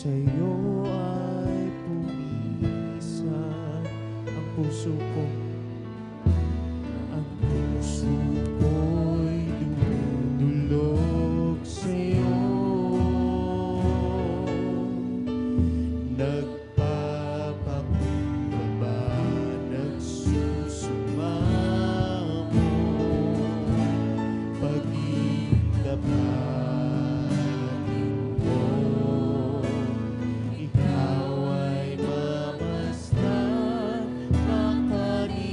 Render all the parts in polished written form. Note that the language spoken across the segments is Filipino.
sa'yo ay pumisan ang puso ko. Ang puso ko'y dumudulog sa'yo. Nagpapakumbaba, nagsusumamo, paging kapatid ko. Ikaw ay mamasdan, makaririnig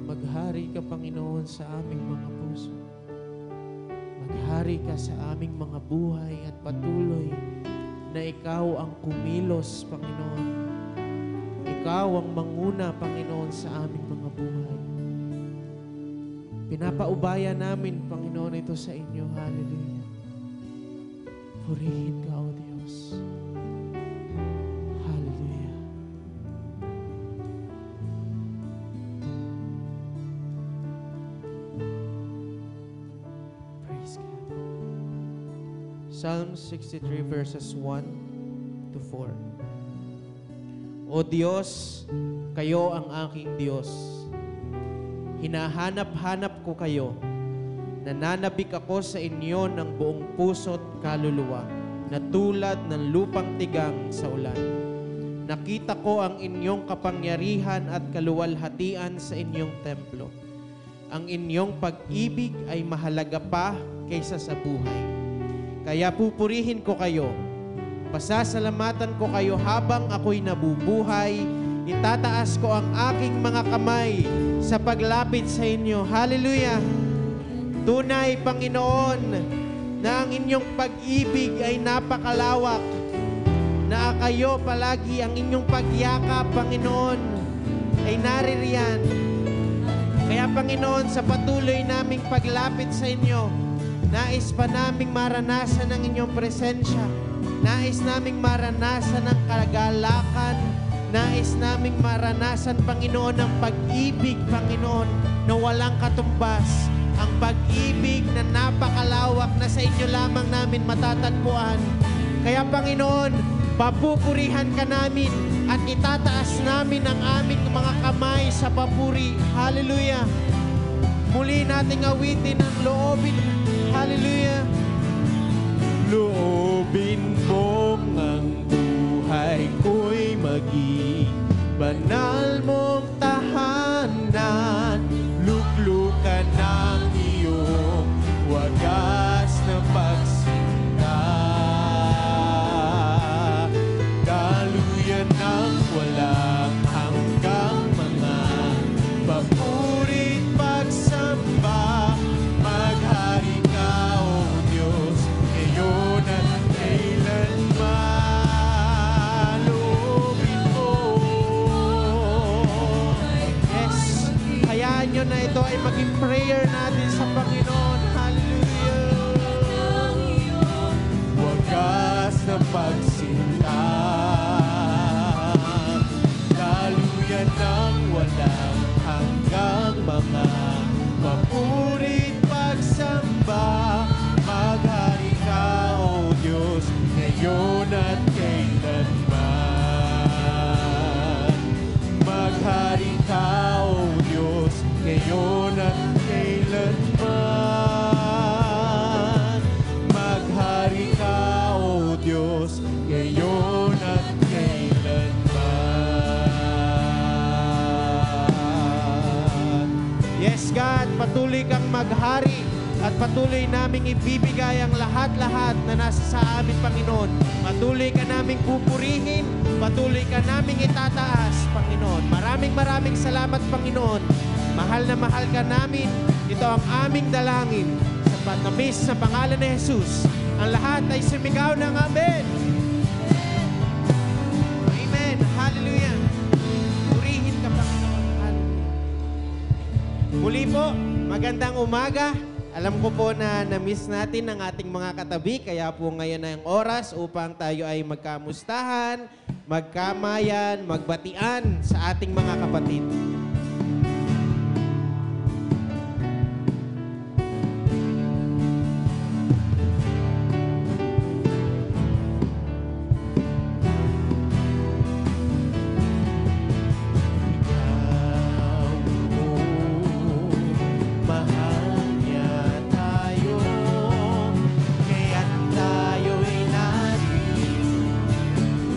Maghari ka, Panginoon, sa aming mga puso. Maghari ka sa aming mga buhay at patuloy na Ikaw ang kumilos, Panginoon. Ikaw ang manguna, Panginoon, sa aming mga buhay. Pinapaubaya namin, Panginoon, ito sa inyo. Hallelujah. Purihin ka, O Diyos. Hallelujah. Praise God. Psalm 63 verses 1 to 4. O Diyos, kayo ang aking Diyos. Hinahanap-hanap ko kayo. Nananabik ako sa inyo ng buong puso't kaluluwa, na tulad ng lupang tigang sa ulan. Nakita ko ang inyong kapangyarihan at kaluwalhatian sa inyong templo. Ang inyong pag-ibig ay mahalaga pa kaysa sa buhay. Kaya pupurihin ko kayo. Pasasalamatan ko kayo habang ako'y nabubuhay. Itataas ko ang aking mga kamay sa paglapit sa inyo. Hallelujah! Tunay, Panginoon, na ang inyong pag-ibig ay napakalawak, na kayo palagi ang inyong pagyakap, Panginoon, ay naririyan. Kaya, Panginoon, sa patuloy naming paglapit sa inyo, nais pa naming maranasan ang inyong presensya. Nais naming maranasan ang kagalakan. Nais naming maranasan, Panginoon, ang pag-ibig, Panginoon, na walang katumbas. Ang pag-ibig na napakalawak na sa inyo lamang namin matatagpuan. Kaya, Panginoon, papupurihan ka namin at itataas namin ang aming mga kamay sa papuri. Hallelujah! Muli nating awitin ang loobin. Hallelujah! Loobin mong ang buhay ko'y maging banal mong tahanan. Luklukan ng iyong wagas na pagsinta. Daluyan ng walang hanggang mga papuri't pagsamba. Maghari ka, O Diyos, ngayon at kailanman. Loobin mo. Yes, hayaan nyo na ito ay maging prayer natin sa Panginoon. Hallelujah! Wagas na pagsinta. Daluyan ng walang hanggang mga papuri't pagsamba. Maghari ka, O Diyos, ngayon at kailanman. Maghari ka, O Diyos, ngayon at kailanman. Maghari ka, O Diyos, ngayon at kailanman. Yes, God, patuloy kang maghari at patuloy naming ibibigay ang lahat-lahat na nasa sa amin, Panginoon. Patuloy ka naming pupurihin, patuloy ka naming itataas, Panginoon. Maraming salamat, Panginoon. Mahal na mahal ka namin. Ito ang aming dalangin sa patamis sa pangalan ni Jesus. Ang lahat ay sumigaw ng Amen. Amen. Hallelujah. Purihin ka, Panginoon. Hallelujah. Muli po, magandang umaga. Alam ko po na na-miss natin ang ating mga katabi, kaya po ngayon na ang oras upang tayo ay magkamustahan, magkamayan, magbatian sa ating mga kapatid.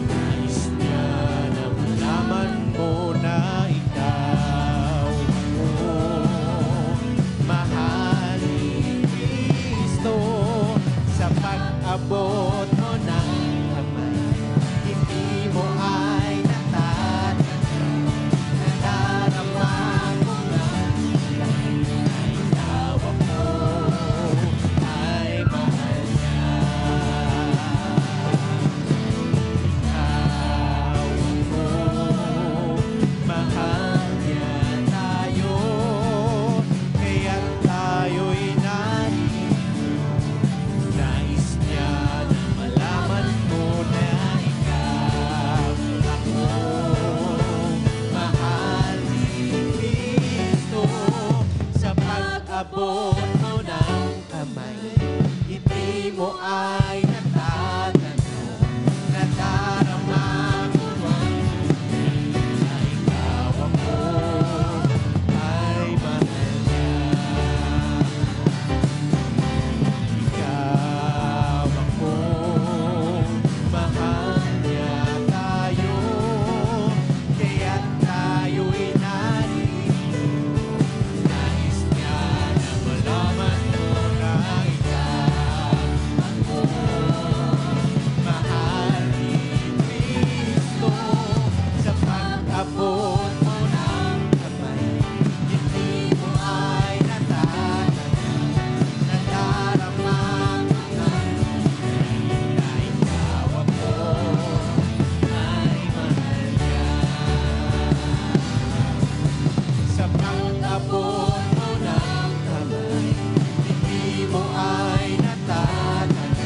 Nais niya na malaman mo na ikaw abot mo ng kamay, hindi mo ay natatanong, nadarama mo man, na ikaw ako ay mahal niya. Ikaw ako, mahal niya tayo, kaya't tayo'y narito. Nais niya na malaman mo na ikaw ako, mahal ni Kristo. Sa pag-abot mo ng kamay, hindi mo ay natatanong, nadarama mo na ikaw ako ay mahal niya. Sa pag-abot mo ng kamay, hindi mo ay natatanong,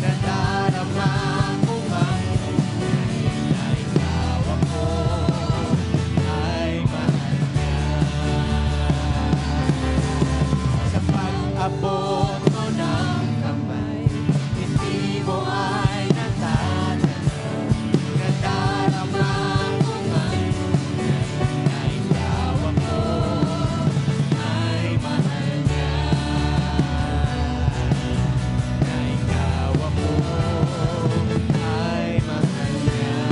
nadarama mo man na ikaw ako ay mahal niya. Sa pag-abot mo ng kamay, hindi mo ay natatanong, nadarama mo man na ikaw ako ay mahal niya. Na ikaw ako ay mahal niya.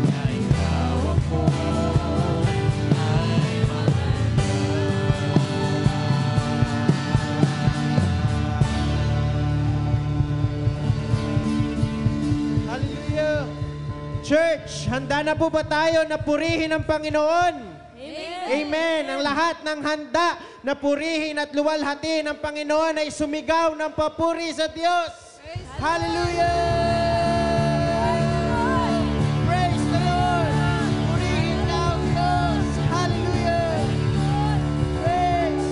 Na ikaw ako ay mahal niya. Hallelujah! Church, handa na po ba tayo na purihin ang Panginoon? Amen. Ang lahat ng handa na purihin at luwalhatiin ang Panginoon ay sumigaw ng papuri sa Diyos. Hallelujah! Praise the Lord! Purihin ka ang Diyos. Hallelujah! Praise!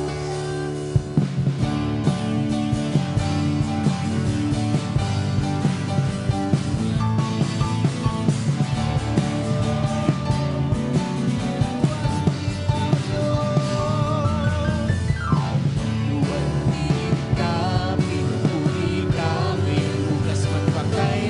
Luwalhati kami, puri kami, bukas magpakay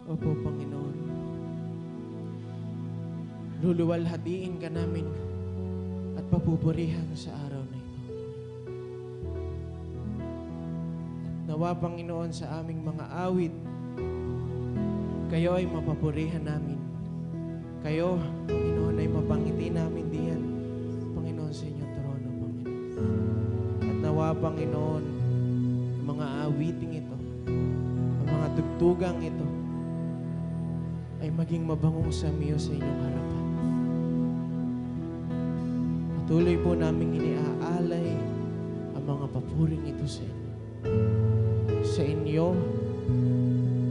Opo, Panginoon. Luluwalhatiin ka namin at papupurihan sa araw na ito. Nawa, Panginoon, sa aming mga awit, kayo ay mapapurihan namin. Kayo, Panginoon, ay mapangiti namin diyan, Panginoon, sa inyong trono, Panginoon. At nawa, Panginoon, ang mga awiting ito, ang mga tugtugang ito, ay maging mabangong sa miyo sa inyong harapan. Patuloy po naming iniaalay ang mga papuring ito sa inyo. Sa inyo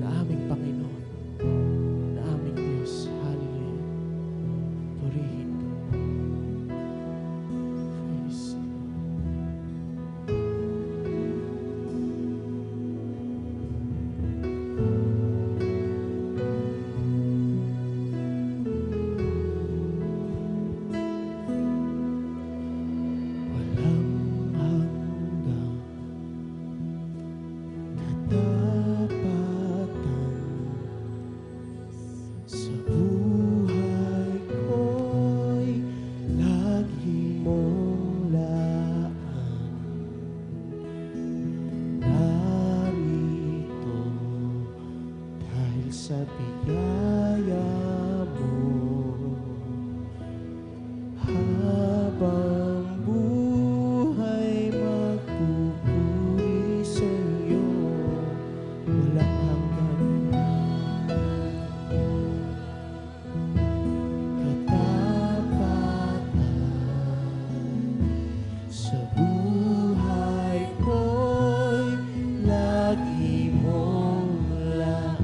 na aming Panginoon, na aming Diyos. Hallelujah. Purihin ka. Praise the Lord. Walang hanggang katapatan sa buhay ko'y lagi mong laan. Narito dahil sa biyaya mo, habang buhay magpupuri sa iyo, walang hanggan katapatan sa buhay ko'y lagi mong laan.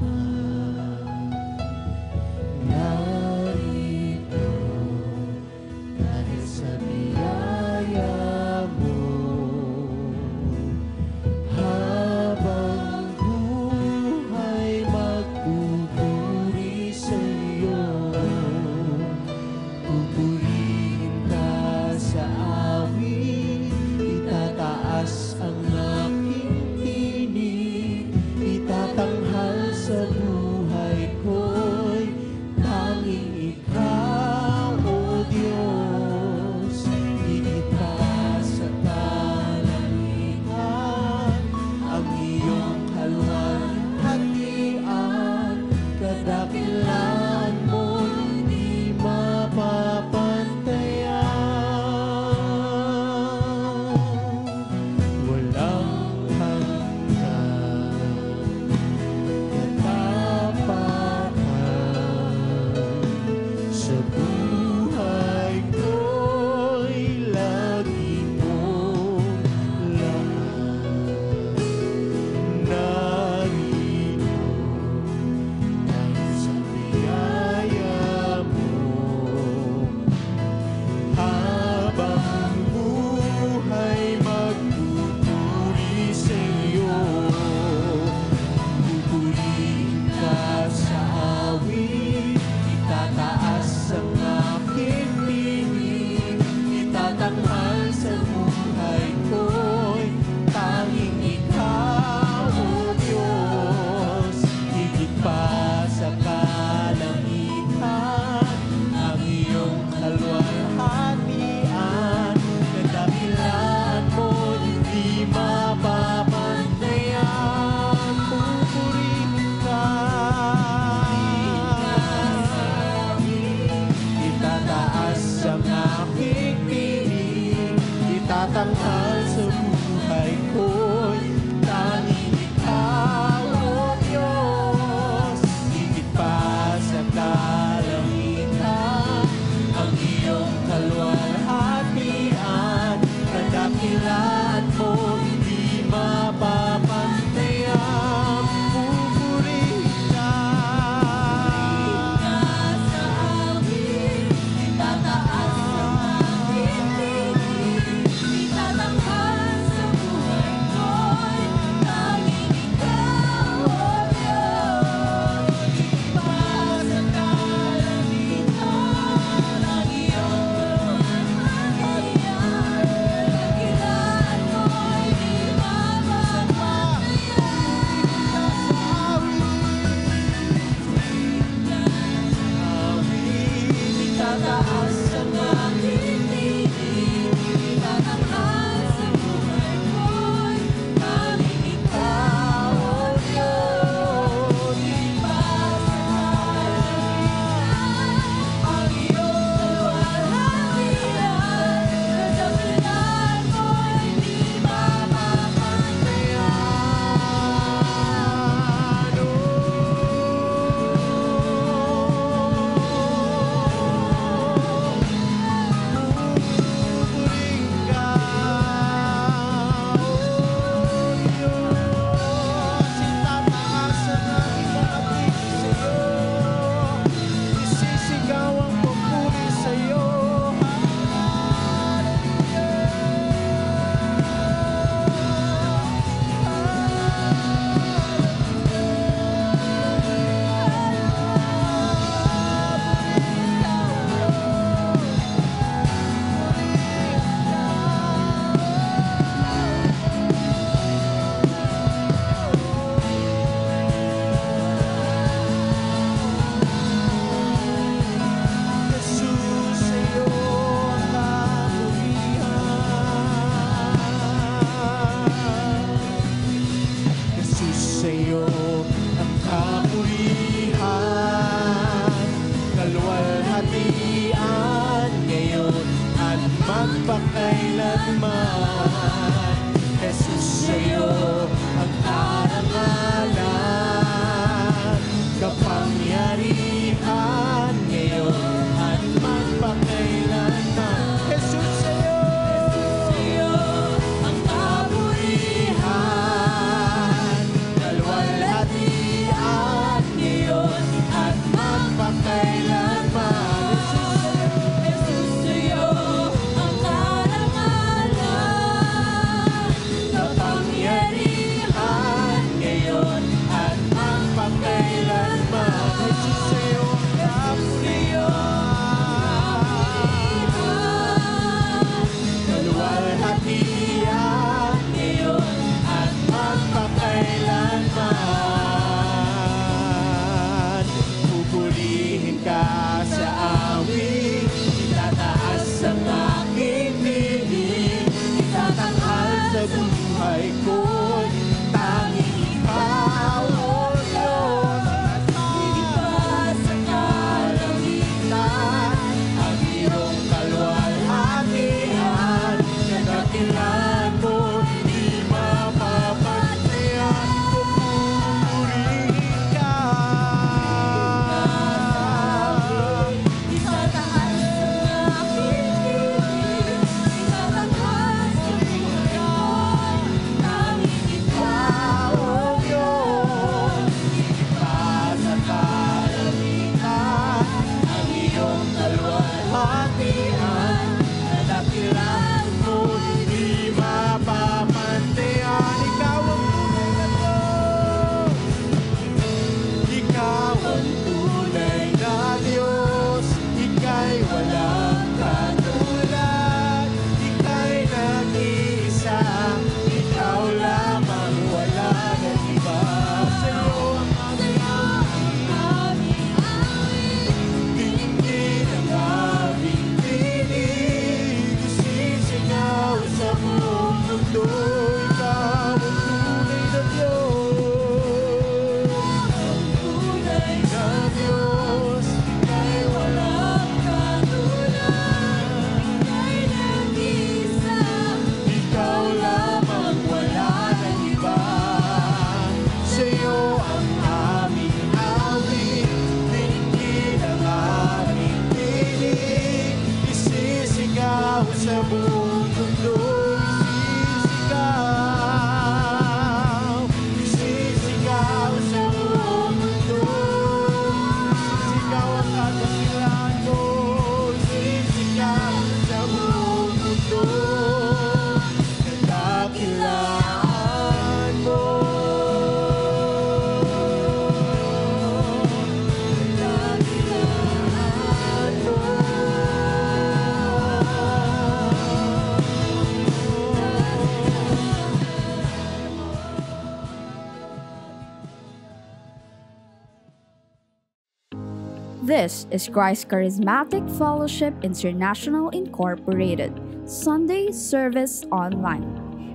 This is Christ Charismatic Fellowship International Incorporated, Sunday Service Online.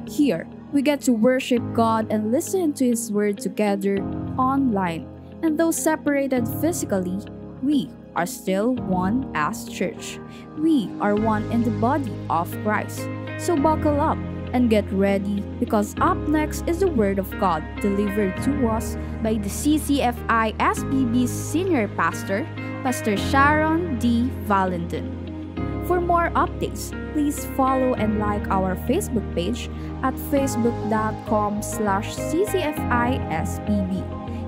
Here, we get to worship God and listen to His Word together online. And though separated physically, we are still one as church. We are one in the body of Christ. So buckle up and get ready, because up next is the Word of God delivered to us by the CCFI SPB's Senior Pastor, Pastor Sharon D. Valentin. For more updates, please follow and like our Facebook page at facebook.com/ccfispb.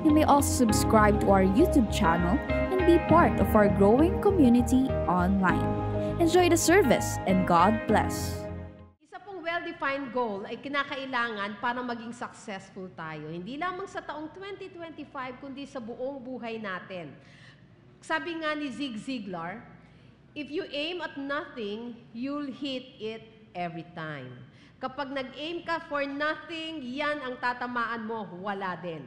You may also subscribe to our YouTube channel and be part of our growing community online. Enjoy the service and God bless. Isa pong well-defined goal ay kinakailangan para maging successful tayo. Hindi lamang sa taong 2025, kundi sa buong buhay natin. Sabi nga ni Zig Ziglar, if you aim at nothing, you'll hit it every time. Kapag nag-aim ka for nothing, yan ang tatamaan mo, wala din.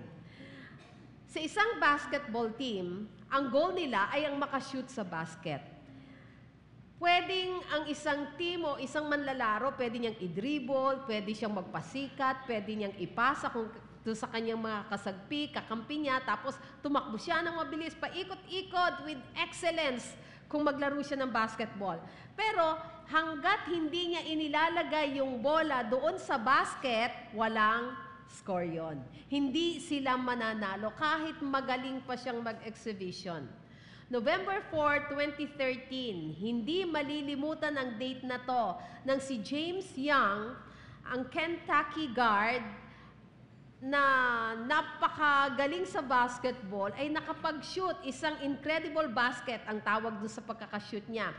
Sa isang basketball team, ang goal nila ay ang makashoot sa basket. Pwedeng ang isang team o isang manlalaro, pwede niyang i-dribble, pwede siyang magpasikat, pwede niyang ipasa kung sa kanyang mga kasagpi, kakampi niya, tapos tumakbo siya ng mabilis, paikot-ikot with excellence kung maglaro siya ng basketball. Pero hanggat hindi niya inilalagay yung bola doon sa basket, walang score yon. Hindi sila mananalo kahit magaling pa siyang mag-exhibition. November 4, 2013, hindi malilimutan ang date na to nang si James Young, ang Kentucky guard na napakagaling sa basketball, ay nakapag-shoot isang incredible basket ang tawag doon sa pagkakashoot niya.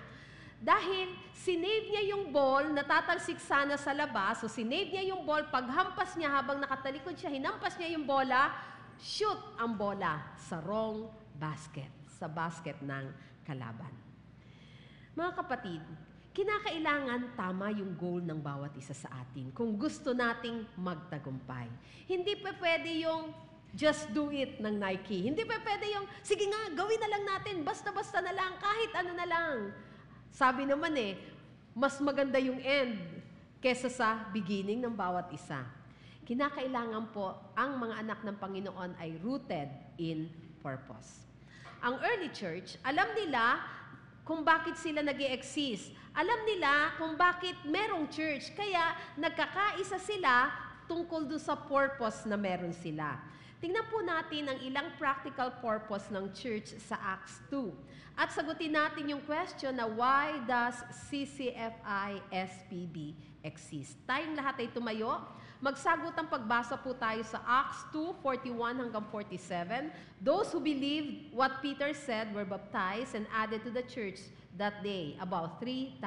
Dahil sinave niya yung ball, natatalsik sana sa labas, so sinave niya yung ball, paghampas niya habang nakatalikod siya, hinampas niya yung bola, shoot ang bola sa wrong basket, sa basket ng kalaban. Mga kapatid, kinakailangan tama yung goal ng bawat isa sa atin kung gusto nating magtagumpay. Hindi pa pwede yung just do it ng Nike. Hindi pa pwede yung, sige nga, gawin na lang natin, basta-basta na lang, kahit ano na lang. Sabi naman mas maganda yung end kesa sa beginning ng bawat isa. Kinakailangan po ang mga anak ng Panginoon ay rooted in purpose. Ang early church, alam nila kung bakit sila nag-i-exist. Alam nila kung bakit merong church. Kaya nagkakaisa sila tungkol doon sa purpose na meron sila. Tingnan po natin ang ilang practical purpose ng church sa Acts 2. At sagutin natin yung question na why does CCFI SPB exist? Tayong lahat ay tumayo. Magsagot ang pagbasa po tayo sa Acts 2:41 hanggang 47. Those who believed what Peter said were baptized and added to the church that day, about 3,000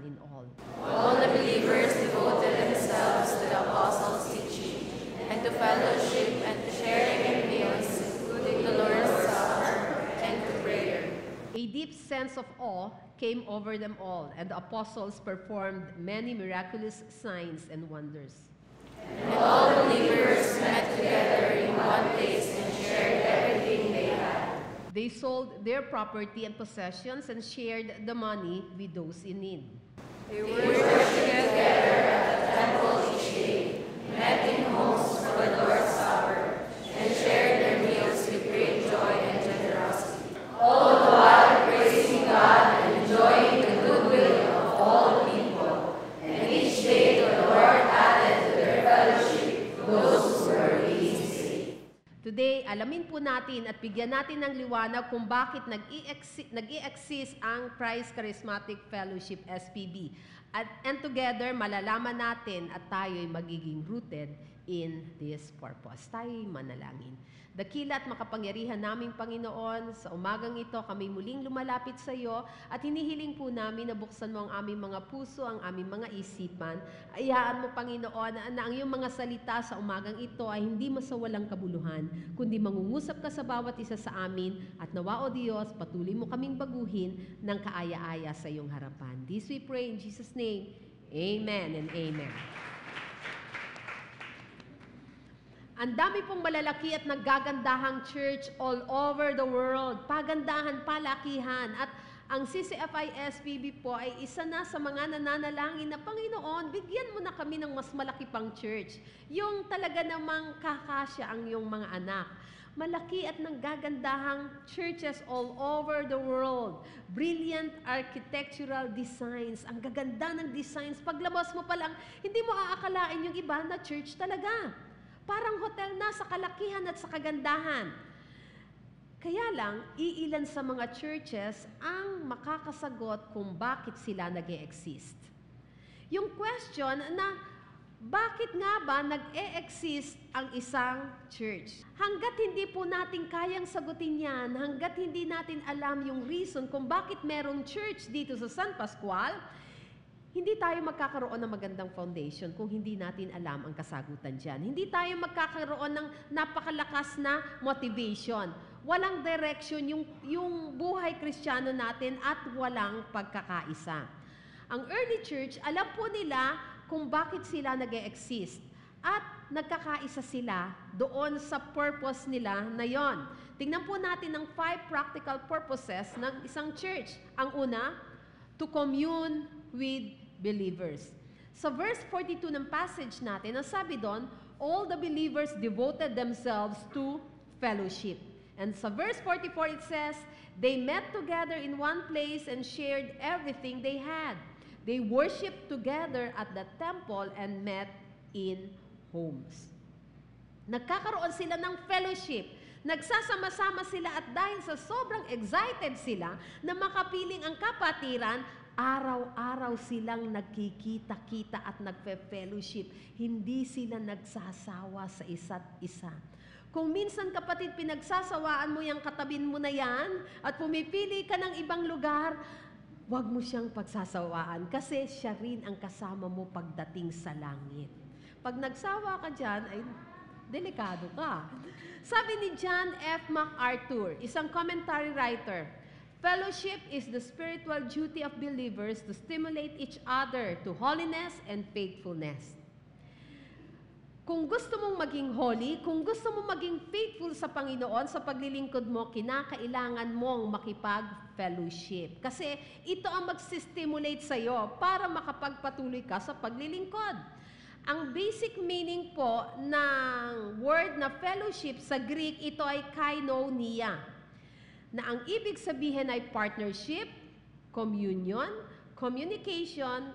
in all. All the believers devoted themselves to the apostles' teaching, and to fellowship, and to sharing in meals, including the Lord's Supper, and to prayer. A deep sense of awe came over them all, and the apostles performed many miraculous signs and wonders. And all believers met together in one place and shared everything they had. They sold their property and possessions and shared the money with those in need. They worshiped together at the temple each day, met in homes for the Lord's Supper, and shared their meals with great joy and generosity, all the while praising God and enjoying the goodwill of all the people. And each day the Lord added to their fellowship those who were being saved. Today, alamin po natin at bigyan natin ng liwanag kung bakit nag-i-exist ang Christ Charismatic Fellowship SPB. And together, malalaman natin at tayo'y magiging rooted in this purpose. Tayo'y manalangin. Dakila at makapangyarihan naming Panginoon, sa umagang ito kami muling lumalapit sa iyo at hinihiling po namin na buksan mo ang aming mga puso, ang aming mga isipan. Ayaan mo, Panginoon, na ang iyong mga salita sa umagang ito ay hindi masawalang kabuluhan, kundi mangungusap ka sa bawat isa sa amin at nawa, O Diyos, patuloy mo kaming baguhin ng kaaya-aya sa iyong harapan. This we pray in Jesus' name. Amen and amen. Ang dami pong malalaki at naggagandahang church all over the world. Pagandahan, palakihan. At ang CCFI-SPB po ay isa na sa mga nananalangin na, Panginoon, bigyan mo na kami ng mas malaki pang church. Yung talaga namang kakasya ang iyong mga anak. Malaki at nanggagandahang churches all over the world. Brilliant architectural designs. Ang gaganda ng designs. Paglabas mo pa lang, hindi mo aakalain yung iba na church talaga. Parang hotel na sa kalakihan at sa kagandahan. Kaya lang, iilan sa mga churches ang makakasagot kung bakit sila nag-e-exist. Yung question na, bakit nga ba nag-e-exist ang isang church? Hanggat hindi po natin kayang sagutin yan, hanggat hindi natin alam yung reason kung bakit merong church dito sa San Pascual, hindi tayo magkakaroon ng magandang foundation kung hindi natin alam ang kasagutan dyan. Hindi tayo magkakaroon ng napakalakas na motivation. Walang direction yung buhay Kristiyano natin at walang pagkakaisa. Ang early church, alam po nila kung bakit sila nag-e-exist. At nagkakaisa sila doon sa purpose nila na yon. Tingnan po natin ang 5 practical purposes ng isang church. Ang una, to commune with believers. Sa verse 42 ng passage natin, ang sabi doon, all the believers devoted themselves to fellowship. And sa verse 44 it says, they met together in one place and shared everything they had. They worshiped together at the temple and met in homes. Nagkakaroon sila ng fellowship. Nagsasama-sama sila at dahil sa sobrang excited sila na makapiling ang kapatiran, araw-araw silang nagkikita-kita at nagfe-fellowship. Hindi sila nagsasawa sa isa't isa. Kung minsan kapatid, pinagsasawaan mo yung katabin mo na yan at pumipili ka ng ibang lugar, huwag mo siyang pagsasawaan kasi siya rin ang kasama mo pagdating sa langit. Pag nagsawa ka dyan, ay delikado ka. Sabi ni John F. MacArthur, isang commentary writer, fellowship is the spiritual duty of believers to stimulate each other to holiness and faithfulness. Kung gusto mong maging holy, kung gusto mong maging faithful sa Panginoon, sa paglilingkod mo, kinakailangan mong makipag-fellowship. Kasi ito ang mag-stimulate sa'yo para makapagpatuloy ka sa paglilingkod. Ang basic meaning po ng word na fellowship sa Greek, ito ay koinonia. Na ang ibig sabihin ay partnership, communion, communication,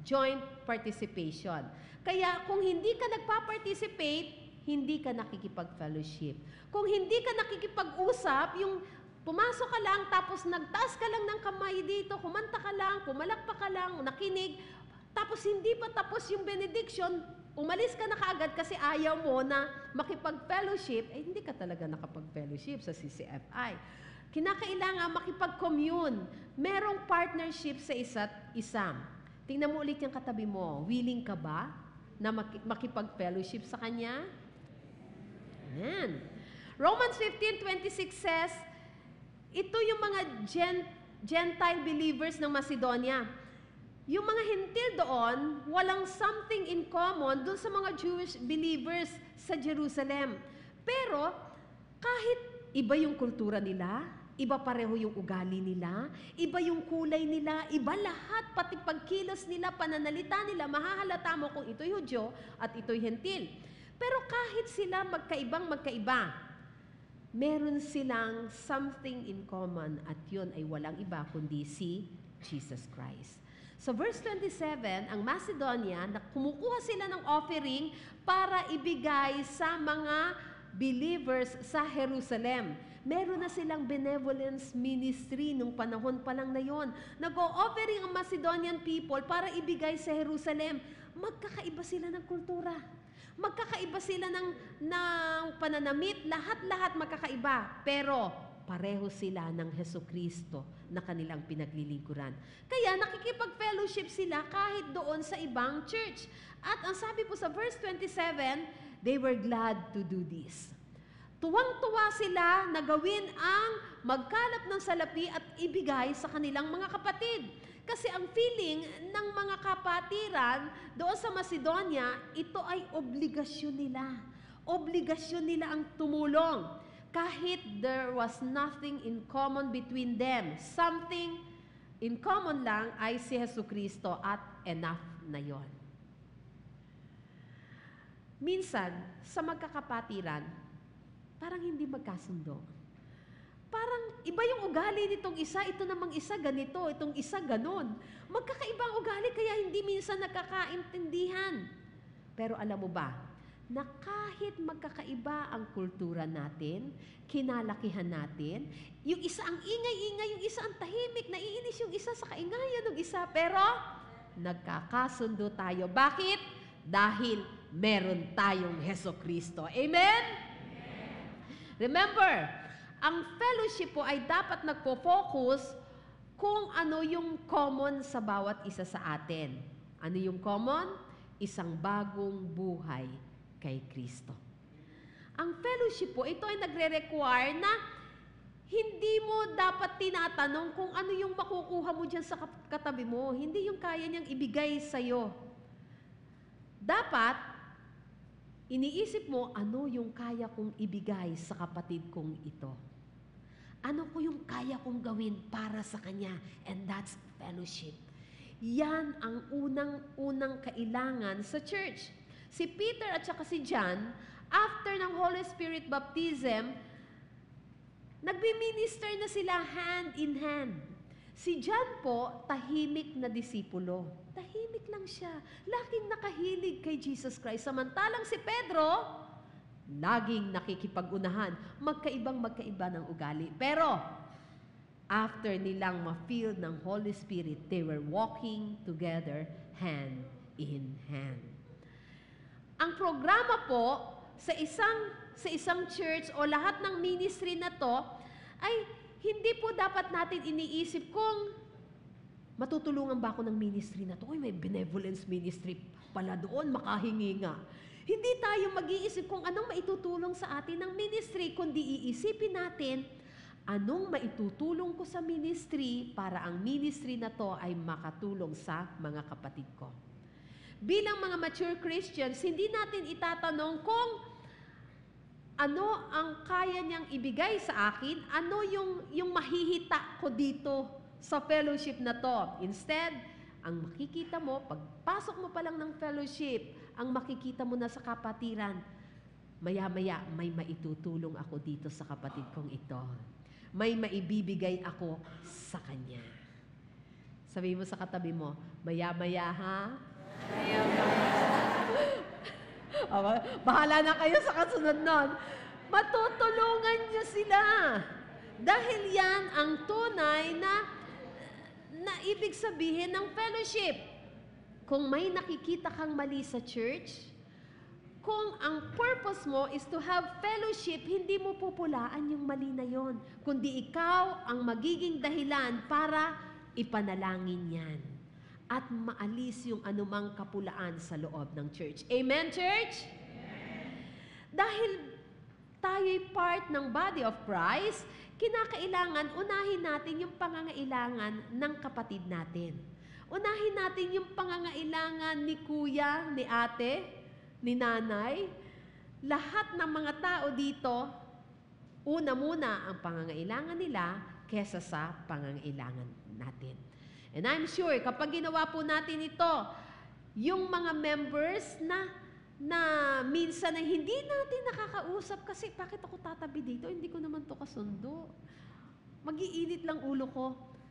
joint participation. Kaya kung hindi ka nagpa-participate, hindi ka nakikipag-fellowship. Kung hindi ka nakikipag-usap, yung pumasok ka lang tapos nagtaas ka lang ng kamay dito, kumanta ka lang, pumalakpak ka lang, nakinig, tapos hindi pa tapos yung benediction, umalis ka na kaagad kasi ayaw mo na makipag-fellowship, eh hindi ka talaga nakapag-fellowship sa CCFI. Kinakailangan makipag-commune. Merong partnership sa isa't isa. Tingnan mo ulit yung katabi mo. Willing ka ba na makipag-fellowship sa Kanya? Amen. Romans 15:26 says, ito yung mga Gentile believers ng Macedonia. Yung mga Hentil doon, walang something in common doon sa mga Jewish believers sa Jerusalem. Pero, kahit iba yung kultura nila, iba pareho yung ugali nila, iba yung kulay nila, iba lahat, pati pagkilos nila, pananalita nila, mahahalata mo kung ito'y Hudyo at ito'y Hentil. Pero kahit sila magkaiba, meron silang something in common at yun ay walang iba kundi si Jesus Christ. So verse 27, ang Macedonia, na kumukuha sila ng offering para ibigay sa mga believers sa Jerusalem. Meron na silang benevolence ministry nung panahon pa lang na yon. Nag-o-offering ang Macedonian people para ibigay sa Jerusalem. Magkakaiba sila ng kultura. Magkakaiba sila ng pananamit. Lahat-lahat magkakaiba. Pero pareho sila ng Hesukristo na kanilang pinaglilingkuran. Kaya nakikipag-fellowship sila kahit doon sa ibang church. At ang sabi po sa verse 27, they were glad to do this. Tuwang-tuwa sila na gawin ang magkalap ng salapi at ibigay sa kanilang mga kapatid. Kasi ang feeling ng mga kapatiran doon sa Macedonia, ito ay obligasyon nila. obligasyon nila ang tumulong. Kahit there was nothing in common between them. Something in common lang ay si Jesucristo at enough na yon. Minsan, sa magkakapatiran, parang hindi magkasundo. Parang iba yung ugali nitong isa, ito namang isa ganito, itong isa ganon. Magkakaibang ugali kaya hindi minsan nakakaintindihan. Pero alam mo ba, na kahit magkakaiba ang kultura natin, kinalakihan natin, yung isa ang ingay-ingay, yung isa ang tahimik, naiinis yung isa sa kaingayan ng isa, pero nagkakasundo tayo. Bakit? Dahil meron tayong Jesucristo. Amen? Remember, ang fellowship po ay dapat nagpo-focus kung ano yung common sa bawat isa sa atin. Ano yung common? Isang bagong buhay kay Kristo. Ang fellowship po, ito ay nagre-require na hindi mo dapat tinatanong kung ano yung makukuha mo dyan sa katabi mo. Hindi yung kaya niyang ibigay sa'yo. Dapat, iniisip mo, ano yung kaya kong ibigay sa kapatid kong ito? Ano ko yung kaya kong gawin para sa kanya? And that's fellowship. Yan ang unang kailangan sa church. Si Peter at saka si John, after ng Holy Spirit baptism, nagbi-minister na sila hand in hand. Si John po, tahimik na disipulo. Tahimik lang siya. Laging nakahilig kay Jesus Christ. Samantalang si Pedro, laging nakikipag-unahan. Magkaiba ng ugali. Pero, after nilang ma-feel ng Holy Spirit, they were walking together hand in hand. Ang programa po sa isang church o lahat ng ministry na to ay hindi po dapat natin iniisip kung matutulungan ba ako ng ministry na to. Uy, may benevolence ministry pala doon, makahingi nga. Hindi tayo mag-iisip kung anong maitutulong sa atin ng ministry, kundi iisipin natin anong maitutulong ko sa ministry para ang ministry na to ay makatulong sa mga kapatid ko. Bilang mga mature Christians, hindi natin itatanong kung ano ang kaya niyang ibigay sa akin, ano yung mahihita ko dito sa fellowship na to. Instead, ang makikita mo, pagpasok mo pa lang ng fellowship, ang makikita mo na sa kapatiran, maya-maya may maitutulong ako dito sa kapatid kong ito. May maibibigay ako sa kanya. Sabi mo sa katabi mo, maya-maya ha? Bahala na kayo sa kasunod nun. Matutulungan niyo sila. Dahil yan ang tunay na ibig sabihin ng fellowship. Kung may nakikita kang mali sa church, kung ang purpose mo is to have fellowship, hindi mo pupulaan yung mali na yon, kundi ikaw ang magiging dahilan para ipanalangin yan at maalis yung anumang kapulaan sa loob ng church. Amen, church? Amen. Dahil tayo'y part ng body of Christ, kinakailangan unahin natin yung pangangailangan ng kapatid natin. Unahin natin yung pangangailangan ni kuya, ni ate, ni nanay. Lahat ng mga tao dito, una muna ang pangangailangan nila kesa sa pangangailangan natin. And I'm sure, kapag ginawa po natin ito, yung mga members na minsan ay hindi natin nakakausap kasi bakit ako tatabi dito? Hindi ko naman to kasundo. Mag-iinit lang ulo ko.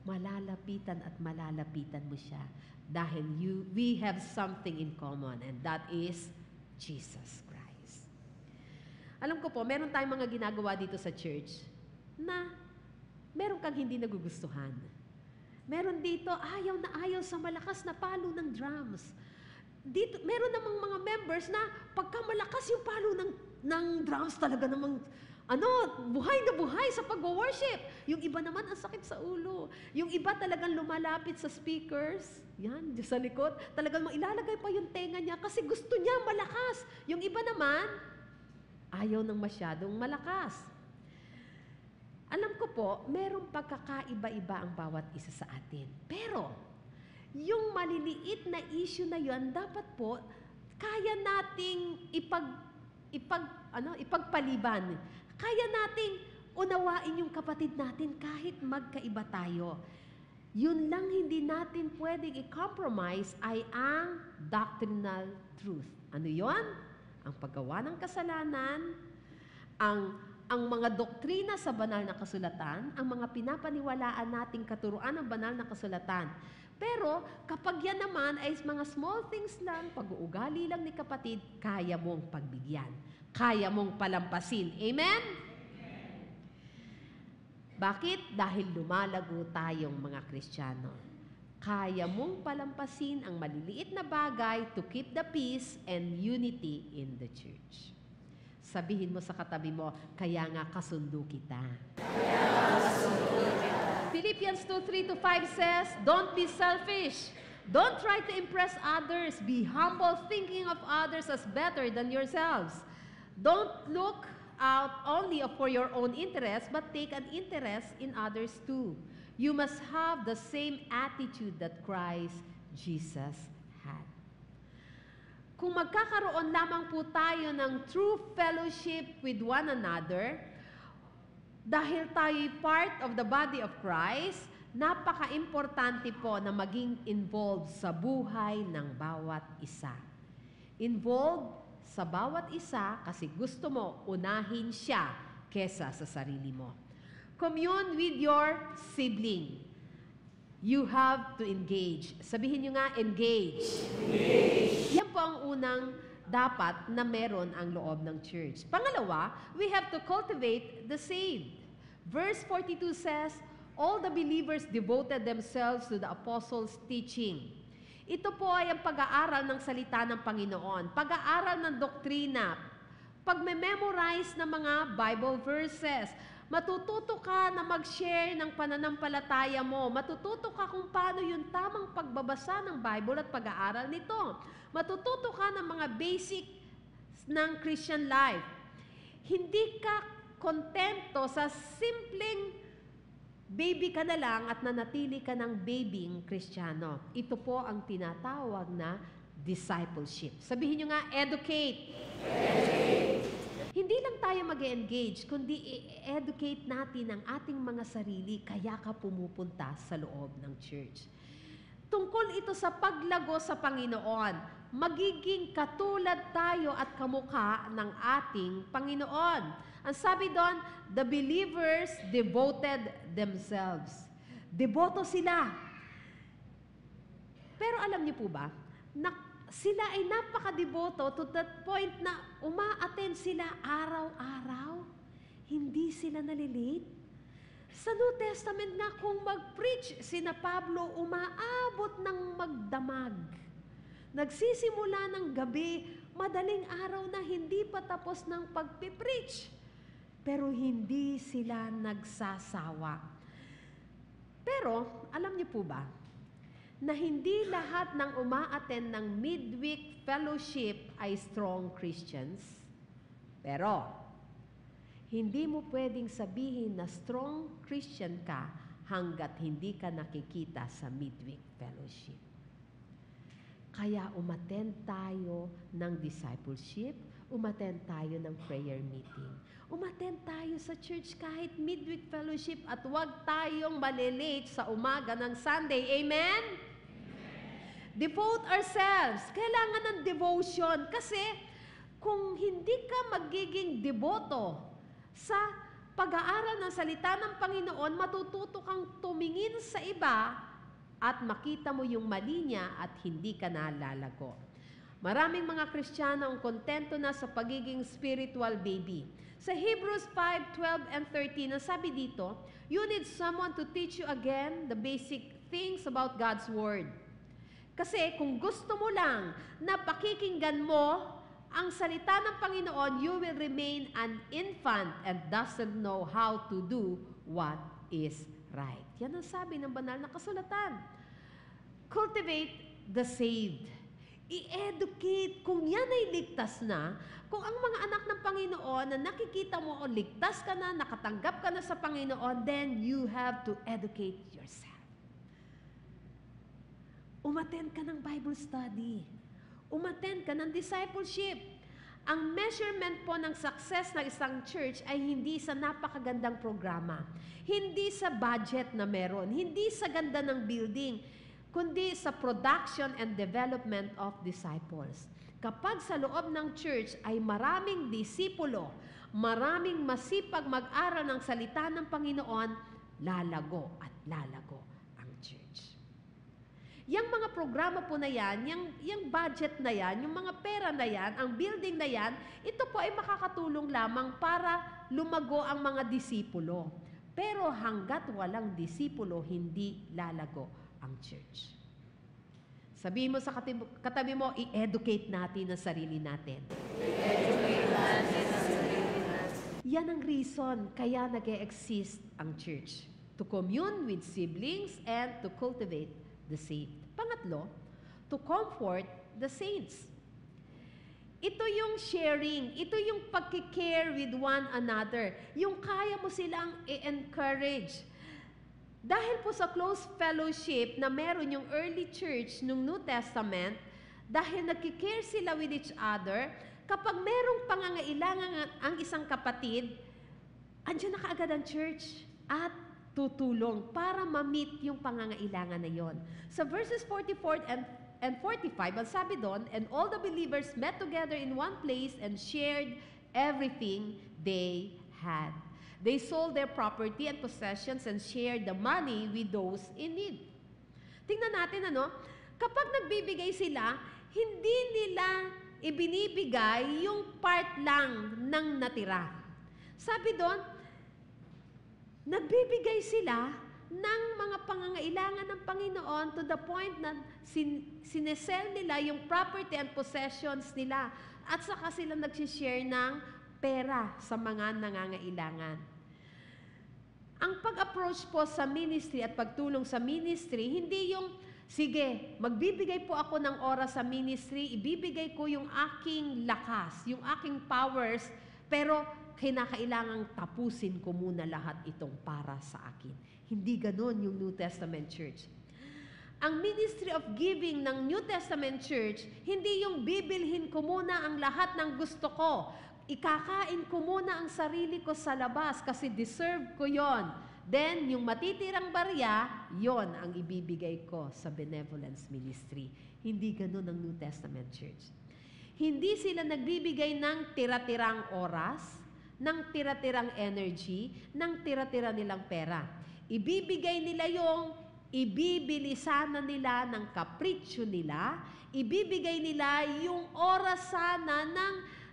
Malalapitan at malalapitan mo siya dahil we have something in common and that is Jesus Christ. Alam ko po, meron tayong mga ginagawa dito sa church na meron kang hindi nagugustuhan. Meron dito, ayaw na ayaw sa malakas na palo ng drums. Dito, meron namang mga members na pagka malakas yung palo ng drums talaga namang buhay na buhay sa pag-worship. Yung iba naman ang sakit sa ulo. Yung iba talagang lumalapit sa speakers. Yan, sa likod. Talagang ilalagay pa yung tenga niya kasi gusto niya malakas. Yung iba naman, ayaw ng masyadong malakas. Alam ko po, merong pagkakaiba-iba ang bawat isa sa atin. Pero, yung maliliit na issue na yun, dapat po, kaya nating ipagpaliban. Kaya nating unawain yung kapatid natin kahit magkaiba tayo. Yun lang hindi natin pwedeng i-compromise ay ang doctrinal truth. Ano yon? Ang paggawa ng kasalanan, ang mga doktrina sa banal na kasulatan, ang mga pinapaniwalaan nating katuruan ng banal na kasulatan. Pero kapag yan naman ay mga small things lang, pag-uugali lang ni kapatid, kaya mong pagbigyan. Kaya mong palampasin. Amen? Bakit? Dahil lumalago tayong mga Kristiyano. Kaya mong palampasin ang maliliit na bagay to keep the peace and unity in the church. Sabihin mo sa katabi mo, kaya nga kasundo kita. Philippians 2:3-5 says, don't be selfish. Don't try to impress others. Be humble, thinking of others as better than yourselves. Don't look out only for your own interest, but take an interest in others too. You must have the same attitude that Christ Jesus had. Kung magkakaroon lamang po tayo ng true fellowship with one another, dahil tayo'y part of the body of Christ, napaka-importante po na maging involved sa buhay ng bawat isa. Involved sa bawat isa kasi gusto mo unahin siya kesa sa sarili mo. Commune with your sibling. You have to engage. Sabihin nyo nga, engage. Engage. Yan po ang unang dapat na meron ang loob ng church. Pangalawa, we have to cultivate the saved. Verse 42 says, all the believers devoted themselves to the apostles' teaching. Ito po ay ang pag-aaral ng salita ng Panginoon, pag-aaral ng doktrina, pag-memorize ng mga Bible verses. Matututo ka na mag-share ng pananampalataya mo. Matututo ka kung paano yung tamang pagbabasa ng Bible at pag-aaral nito. Matututo ka ng mga basic ng Christian life. Hindi ka kontento sa simpleng baby ka na lang at nanatili ka ng babying Kristiyano. Ito po ang tinatawag na discipleship. Sabihin nyo nga, educate. Educate. Hindi lang tayo mag-engage, kundi i-educate natin ang ating mga sarili, kaya ka pumupunta sa loob ng church. Tungkol ito sa paglago sa Panginoon. Magiging katulad tayo at kamukha ng ating Panginoon. Ang sabi doon, the believers devoted themselves. Deboto sila. Pero alam niyo po ba, sila ay napaka-deboto to that point na uma-attend sila araw-araw. Hindi sila nalilate. Sa New Testament nga, kung mag-preach, sina Pablo umaabot ng magdamag. Nagsisimula ng gabi, madaling araw na hindi pa tapos ng pagpipreach. Pero hindi sila nagsasawa. Pero, alam niyo po ba, na hindi lahat ng uma-attend ng midweek fellowship ay strong Christians? Pero, hindi mo pwedeng sabihin na strong Christian ka hanggat hindi ka nakikita sa midweek fellowship. Kaya umattend tayo ng discipleship, umattend tayo ng prayer meeting. Umattend tayo sa church kahit midweek fellowship at huwag tayong malilate sa umaga ng Sunday. Amen? Devote ourselves. Kailangan ng devotion kasi kung hindi ka magiging deboto sa pag-aaral ng salita ng Panginoon, matututo kang tumingin sa iba at makita mo yung mali niya at hindi ka nalalago. Maraming mga Kristiyano ang kontento na sa pagiging spiritual baby. Sa Hebrews 5:12 and 13, ang sabi dito, you need someone to teach you again the basic things about God's Word. Kasi kung gusto mo lang na pakikinggan mo ang salita ng Panginoon, you will remain an infant and doesn't know how to do what is right. Yan ang sabi ng banal na kasulatan. Cultivate the saved. I-educate kung yan ay ligtas na, kung ang mga anak ng Panginoon na nakikita mo o ligtas ka na, nakatanggap ka na sa Panginoon, then you have to educate yourself. Umattend ka ng Bible study. Umattend ka ng discipleship. Ang measurement po ng success ng isang church ay hindi sa napakagandang programa, hindi sa budget na meron, hindi sa ganda ng building, kundi sa production and development of disciples. Kapag sa loob ng church ay maraming disipulo, maraming masipag mag-aral ng salita ng Panginoon, lalago at lalago ang church. Yang mga programa po na yan, yung budget na yan, yung mga pera na yan, ang building na yan, ito po ay makakatulong lamang para lumago ang mga disipulo. Pero hanggat walang disipulo, hindi lalago ang church. Sabihin mo sa katabi mo, i-educate natin ang sarili natin. I-educate natin ang sarili natin. Yan ang reason kaya nag-e-exist ang church. To commune with siblings and to cultivate the saved. Pangatlo, to comfort the saints. Ito yung sharing, ito yung pagkikare with one another, yung kaya mo silang i-encourage. Dahil po sa close fellowship na meron yung early church nung New Testament, dahil nagkikare sila with each other, kapag merong pangangailangan ang isang kapatid, andyan na kaagad ang church at tutulong para ma-meet yung pangangailangan na yon. Sa verses 44 and 45, ang sabi doon, and all the believers met together in one place and shared everything they had. They sold their property and possessions and shared the money with those in need. Tingnan natin kapag nagbibigay sila, hindi nila ibinibigay yung part lang ng natira. Sabi doon, nagbibigay sila ng mga pangangailangan ng Panginoon to the point na sinesell nila yung property and possessions nila at saka sila nagsishare ng pera sa mga nangangailangan. Ang pag-approach po sa ministry at pagtulong sa ministry, hindi yung, sige, magbibigay po ako ng oras sa ministry, ibibigay ko yung aking lakas, yung aking powers, pero kinakailangang tapusin ko muna lahat itong para sa akin. Hindi ganon yung New Testament Church. Ang ministry of giving ng New Testament Church, hindi yung bibilhin ko muna ang lahat ng gusto ko. Ikakain ko muna ang sarili ko sa labas kasi deserve ko yon. Then, yung matitirang barya, yon ang ibibigay ko sa benevolence ministry. Hindi ganon ang New Testament Church. Hindi sila nagbibigay ng tira-tirang oras, ng tira-tirang energy, ng tira-tira nilang pera. Ibibigay nila yung ibibili sana nila ng kapritsyo nila, ibibigay nila yung oras sana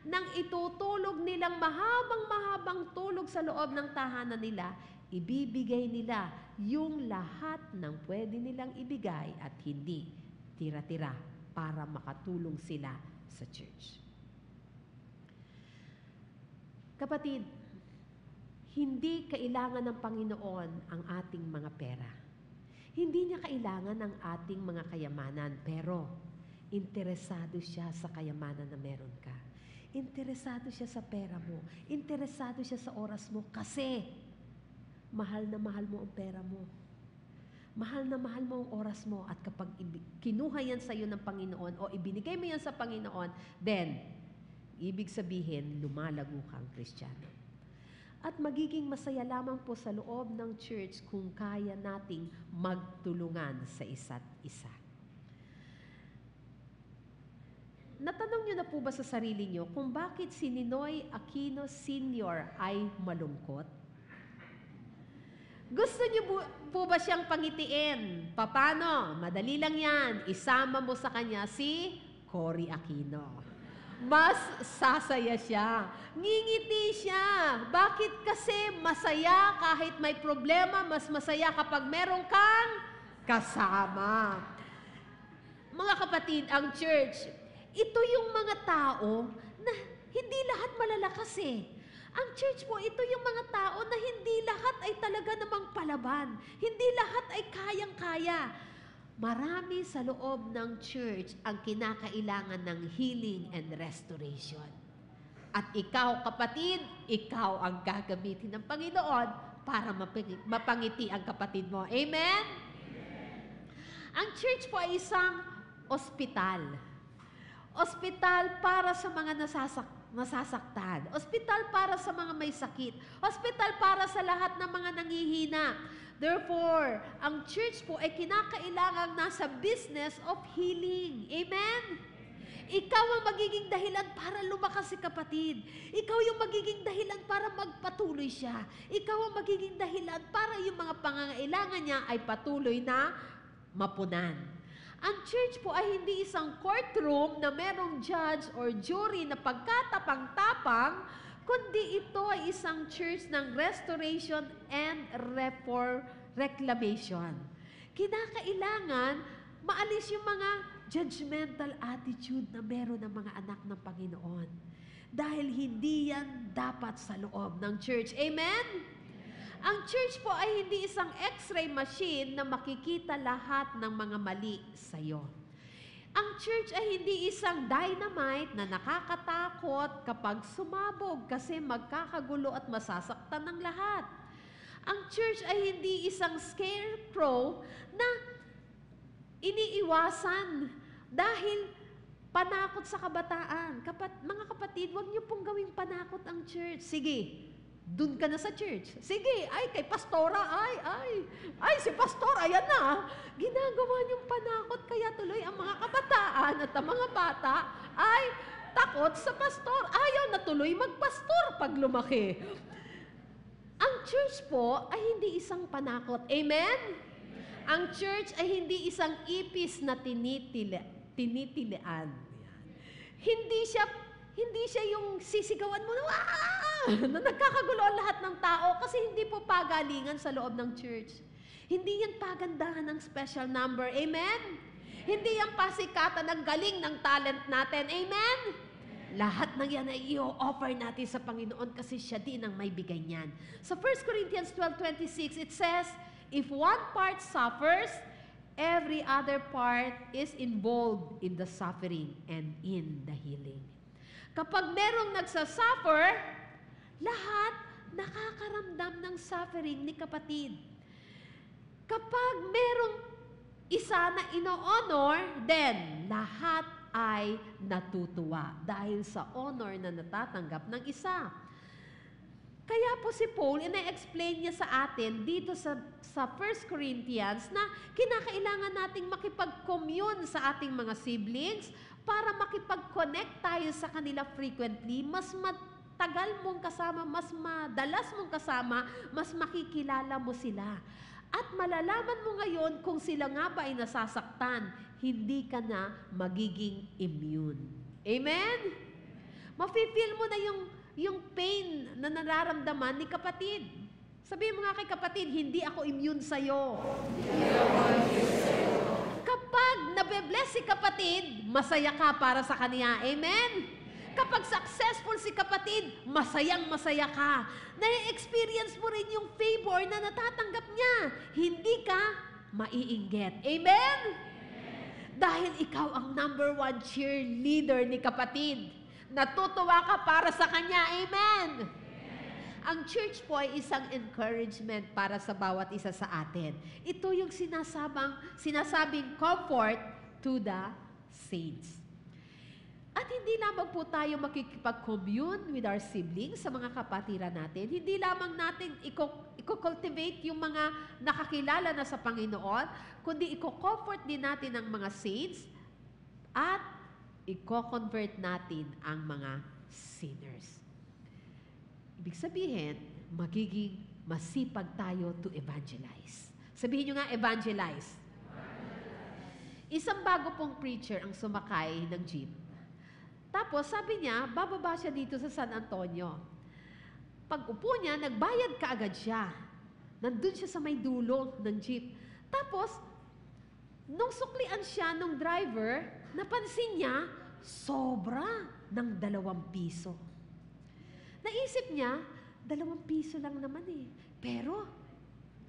ng itutulog nilang mahabang tulog sa loob ng tahanan nila, ibibigay nila yung lahat ng pwede nilang ibigay at hindi tira-tira para makatulong sila sa church. Kapatid, hindi kailangan ng Panginoon ang ating mga pera. Hindi niya kailangan ang ating mga kayamanan, pero interesado siya sa kayamanan na meron ka. Interesado siya sa pera mo. Interesado siya sa oras mo kasi mahal na mahal mo ang pera mo. Mahal na mahal mo ang oras mo at kapag kinuha yan sa iyo ng Panginoon o ibinigay mo yan sa Panginoon, then, ibig sabihin, lumalago kang Kristiyano. At magiging masaya lamang po sa loob ng church kung kaya nating magtulungan sa isa't isa. Natanong niyo na po ba sa sarili niyo kung bakit si Ninoy Aquino Sr. ay malungkot? Gusto niyo po ba siyang pangitiin? Paano? Madali lang yan. Isama mo sa kanya si Cory Aquino. Mas sasaya siya. Ngingiti siya. Bakit? Kasi masaya kahit may problema, mas masaya kapag meron kang kasama. Mga kapatid, ang church, ito yung mga tao na hindi lahat malalakas eh. Ang church po, ito yung mga tao na hindi lahat ay talaga namang palaban. Hindi lahat ay kayang-kaya. Marami sa loob ng church ang kinakailangan ng healing and restoration. At ikaw, kapatid, ikaw ang gagamitin ng Panginoon para mapangiti ang kapatid mo. Amen? Ang church po ay isang ospital. Ospital para sa mga nasasaktan. Ospital para sa mga may sakit. Ospital para sa lahat ng mga nanghihina. Therefore, ang church po ay kinakailangang nasa business of healing. Amen? Ikaw ang magiging dahilan para lumakas si kapatid. Ikaw yung magiging dahilan para magpatuloy siya. Ikaw ang magiging dahilan para yung mga pangangailangan niya ay patuloy na mapunan. Ang church po ay hindi isang courtroom na merong judge or jury na pagkatapang-tapang, kundi ito ay isang church ng restoration and reclamation. Kinakailangan maalis yung mga judgmental attitude na meron ng mga anak ng Panginoon. Dahil hindi yan dapat sa loob ng church. Amen? Ang church po ay hindi isang x-ray machine na makikita lahat ng mga mali sa iyo. Ang church ay hindi isang dynamite na nakakatakot kapag sumabog kasi magkakagulo at masasaktan ng lahat. Ang church ay hindi isang scarecrow na iniiwasan dahil panakot sa kabataan. Mga kapatid, huwag niyo pong gawing panakot ang church. Sige, dun ka na sa church. Sige, ay, kay pastora, ay, si pastor, ayan na. Ginagawa niyong panakot, kaya tuloy ang mga kabataan at ang mga bata ay takot sa pastor. Ayaw na tuloy magpastor pag lumaki. Ang church po ay hindi isang panakot. Amen? Ang church ay hindi isang ipis na tinitilian. Hindi siya yung sisigawan mo na nagkakagulo ang lahat ng tao kasi hindi po pagalingan sa loob ng church. Hindi yan pagandahan ng special number. Amen? Hindi yan pasikatan ng galing ng talent natin. Amen? Lahat ng yan ay i-offer natin sa Panginoon kasi siya din ang may bigay niyan. Sa 1 Corinthians 12:26, it says, if one part suffers, every other part is involved in the suffering and in the healing. Kapag merong nagsasuffer, lahat nakakaramdam ng suffering ni kapatid. Kapag merong isa na ino-honor, then lahat ay natutuwa dahil sa honor na natatanggap ng isa. Kaya po si Paul, ina-explain niya sa atin dito sa 1 Corinthians na kinakailangan nating makipag-commune sa ating mga siblings para makipag-connect tayo sa kanila frequently. Mas matagal mong kasama, mas madalas mong kasama, mas makikilala mo sila. At malalaman mo ngayon kung sila nga ba ay nasasaktan, hindi ka na magiging immune. Amen? Mafe-feel mo na yung pain na nararamdaman ni kapatid. Sabihin mo nga kay kapatid, hindi ako immune sa'yo. Kapag nabe-bless si kapatid, masaya ka para sa kanya. Amen? Kapag successful si kapatid, masayang-masaya ka. Na-experience mo rin yung favor na natatanggap niya. Hindi ka maiinggit. Amen? Dahil ikaw ang number 1 cheerleader ni kapatid. Natutuwa ka para sa kanya. Amen? Ang church po ay isang encouragement para sa bawat isa sa atin. Ito yung sinasabing comfort to the saints. At hindi lamang po tayo makikipag-commune with our siblings sa mga kapatiran natin. Hindi lamang natin i-cultivate yung mga nakakilala na sa Panginoon, kundi i-comfort din natin ang mga saints at i-convert natin ang mga sinners. Ibig sabihin, magiging masipag tayo to evangelize. Sabihin nyo nga, evangelize. Isang bago pong preacher ang sumakay ng jeep. Tapos sabi niya, bababa siya dito sa San Antonio. Pag upo niya, nagbayad kaagad siya. Nandun siya sa may dulo ng jeep. Tapos, nung suklian siya nung driver, napansin niya, sobra ng 2 piso. Naisip niya, 2 piso lang naman eh. Pero,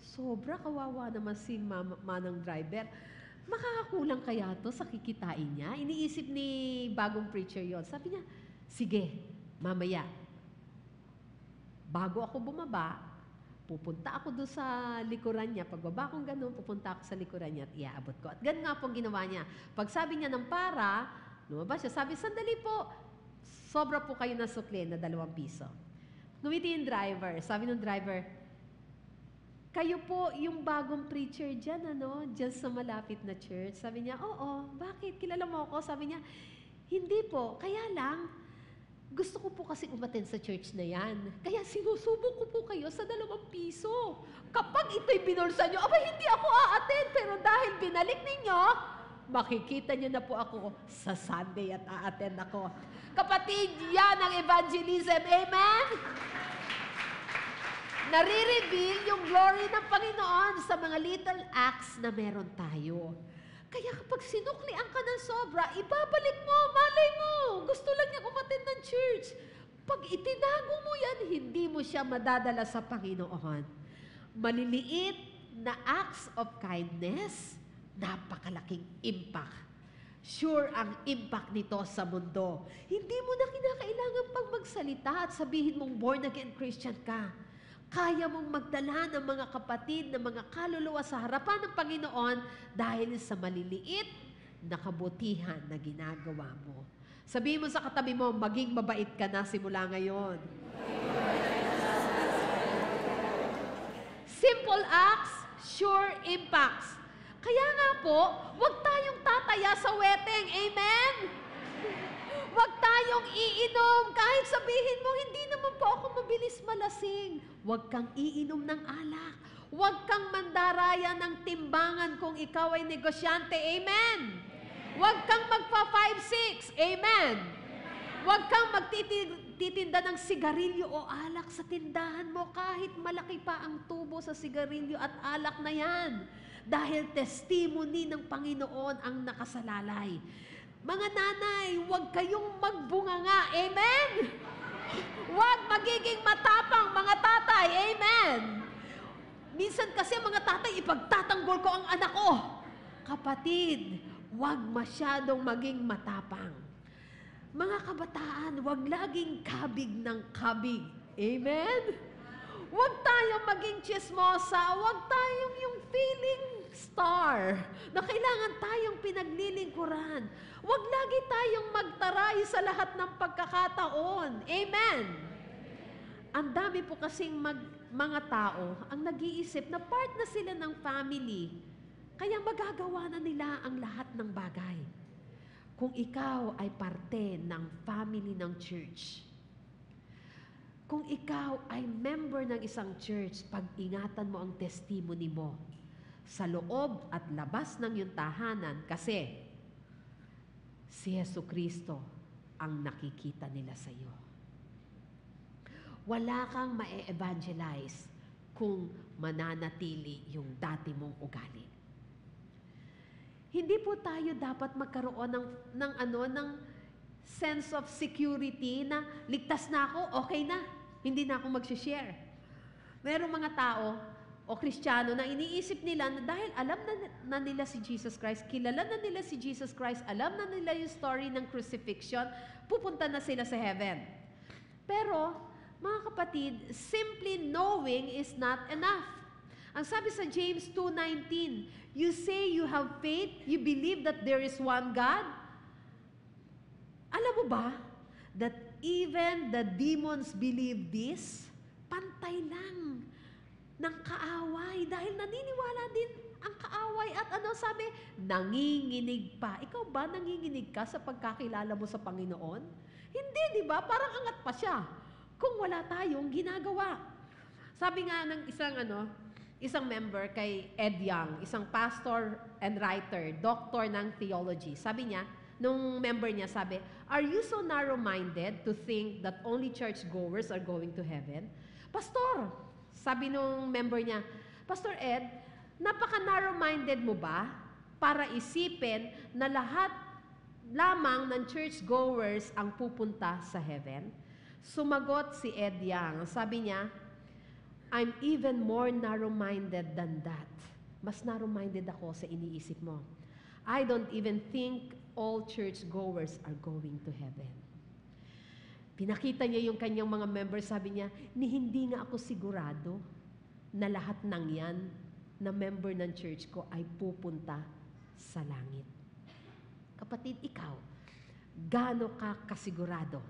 sobra kawawa naman si manang driver. Makakakulang kaya to sa kikitain niya? Iniisip ni bagong preacher yon. Sabi niya, sige, mamaya, bago ako bumaba, pupunta ako doon sa likuran niya. Pagbaba kong ganun, pupunta ako sa likuran niya at iaabot ko. At ganun nga pong ginawa niya. Pag sabi niya ng para, lumabas siya, sabi, sandali po, Sobra po kayo na sukli na 2 piso. Ngumiti yung driver. Sabi ng driver, kayo po yung bagong preacher dyan, dyan sa malapit na church. Sabi niya, oo, bakit? Kilala mo ako? Sabi niya, hindi po, kaya lang, gusto ko po kasi umattend sa church na yan. Kaya sinusubok ko po kayo sa 2 piso. Kapag ito'y binulsa nyo, aba hindi ako a-attend, pero dahil binalik ninyo, makikita nyo na po ako sa Sunday at a-attend ako. Kapatid, yan ang evangelism. Amen? Nare-reveal yung glory ng Panginoon sa mga little acts na meron tayo. Kaya kapag sinuklian ka ng sobra, ibabalik mo, malay mo. Gusto lang niya umattend ng church. Pag itinago mo yan, hindi mo siya madadala sa Panginoon. Maliliit na acts of kindness, napakalaking impact. Sure ang impact nito sa mundo. Hindi mo na kinakailangan pang magsalita at sabihin mong born again Christian ka. Kaya mong magdala ng mga kapatid, ng mga kaluluwa sa harapan ng Panginoon dahil sa maliliit na kabutihan na ginagawa mo. Sabihin mo sa katabi mo, maging mabait ka na simula ngayon. Simple acts, sure impacts. Kaya nga po, huwag tayong tataya sa weteng. Amen? Huwag tayong iinom. Kahit sabihin mo, hindi naman po ako mabilis malasing. Huwag kang iinom ng alak. Huwag kang mandaraya ng timbangan kung ikaw ay negosyante. Amen? Huwag kang magpa 5-6. Amen? Huwag kang magtitinda ng sigarilyo o alak sa tindahan mo kahit malaki pa ang tubo sa sigarilyo at alak na yan. Dahil testimony ng Panginoon ang nakasalalay. Mga nanay, huwag kayong magbunganga. Amen? Huwag magiging matapang, mga tatay. Amen? Minsan kasi mga tatay, ipagtatanggol ko ang anak ko. Kapatid, huwag masyadong maging matapang. Mga kabataan, huwag laging kabig ng kabig. Amen? Huwag tayong maging chismosa. Huwag tayong yung feeling star na kailangan tayong pinaglilingkuran. Huwag lagi tayong magtaray sa lahat ng pagkakataon. Amen? Ang dami po kasing mga tao ang nag-iisip na part na sila ng family. Kaya magagawa na nila ang lahat ng bagay. Kung ikaw ay parte ng family ng church, kung ikaw ay member ng isang church, pag-ingatan mo ang testimony mo sa loob at labas ng iyong tahanan kasi si Jesucristo ang nakikita nila sa iyo. Wala kang ma-evangelize kung mananatili yung dati mong ugali. Hindi po tayo dapat magkaroon ng sense of security na ligtas na ako, okay na, hindi na ako mag-share. Merong mga tao o Kristiyano na iniisip nila na dahil alam na nila si Jesus Christ, kilala na nila si Jesus Christ, alam na nila yung story ng crucifixion, pupunta na sila sa heaven. Pero, mga kapatid, simply knowing is not enough. Ang sabi sa James 2:19, you say you have faith, you believe that there is one God. Alam mo ba that even the demons believe this? Pantay lang ng kaaway dahil naniniwala din ang kaaway at sabi, nanginginig pa. Ikaw ba nanginginig ka sa pagkakilala mo sa Panginoon? Hindi, di ba? Parang angat pa siya kung wala tayong ginagawa. Sabi nga ng isang member kay Ed Young, isang pastor and writer, doctor ng theology. Sabi niya, nung member niya, sabi, are you so narrow-minded to think that only churchgoers are going to heaven? Pastor, sabi nung member niya, Pastor Ed, napaka-narrow-minded mo ba para isipin na lahat lamang ng churchgoers ang pupunta sa heaven? Sumagot si Ed Young. Sabi niya, I'm even more narrow-minded than that. Mas narrow-minded ako sa iniisip mo. I don't even think all churchgoers are going to heaven. Pinakita niya yung kanyang mga members, sabi niya, hindi nga ako sigurado na lahat ng yan na member ng church ko ay pupunta sa langit. Kapatid, ikaw, gaano ka kasigurado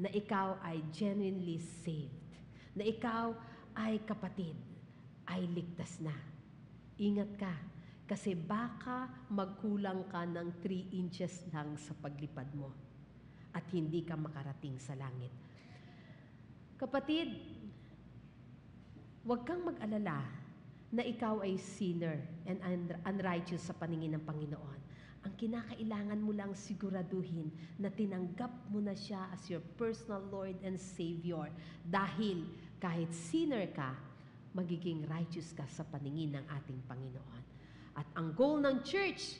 na ikaw ay genuinely saved, na ikaw ay kapatid, ay ligtas na. Ingat ka, kasi baka magkulang ka ng 3 inches lang sa paglipad mo at hindi ka makarating sa langit. Kapatid, huwag kang mag-alala na ikaw ay sinner and unrighteous sa paningin ng Panginoon. Ang kinakailangan mo lang siguraduhin na tinanggap mo na siya as your personal Lord and Savior. Dahil kahit sinner ka, magiging righteous ka sa paningin ng ating Panginoon. At ang goal ng church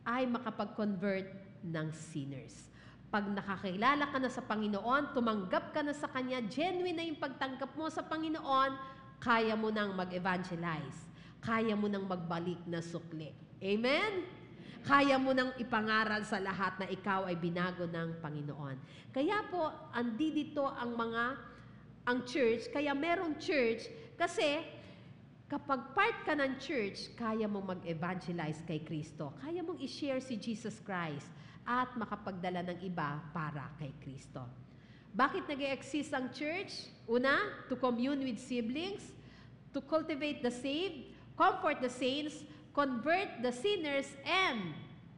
ay makapag-convert ng sinners. Pag nakakilala ka na sa Panginoon, tumanggap ka na sa Kanya, genuine na yung pagtanggap mo sa Panginoon, kaya mo nang mag-evangelize. Kaya mo nang magbalik na sukli. Amen? Kaya mo nang ipangaral sa lahat na ikaw ay binago ng Panginoon. Kaya po, andito ang church, kaya merong church, kasi kapag part ka ng church, kaya mong mag-evangelize kay Kristo. Kaya mong i-share si Jesus Christ at makapagdala ng iba para kay Kristo. Bakit nag-exist ang church? Una, to commune with siblings, to cultivate the saved, comfort the saints, convert the sinners, and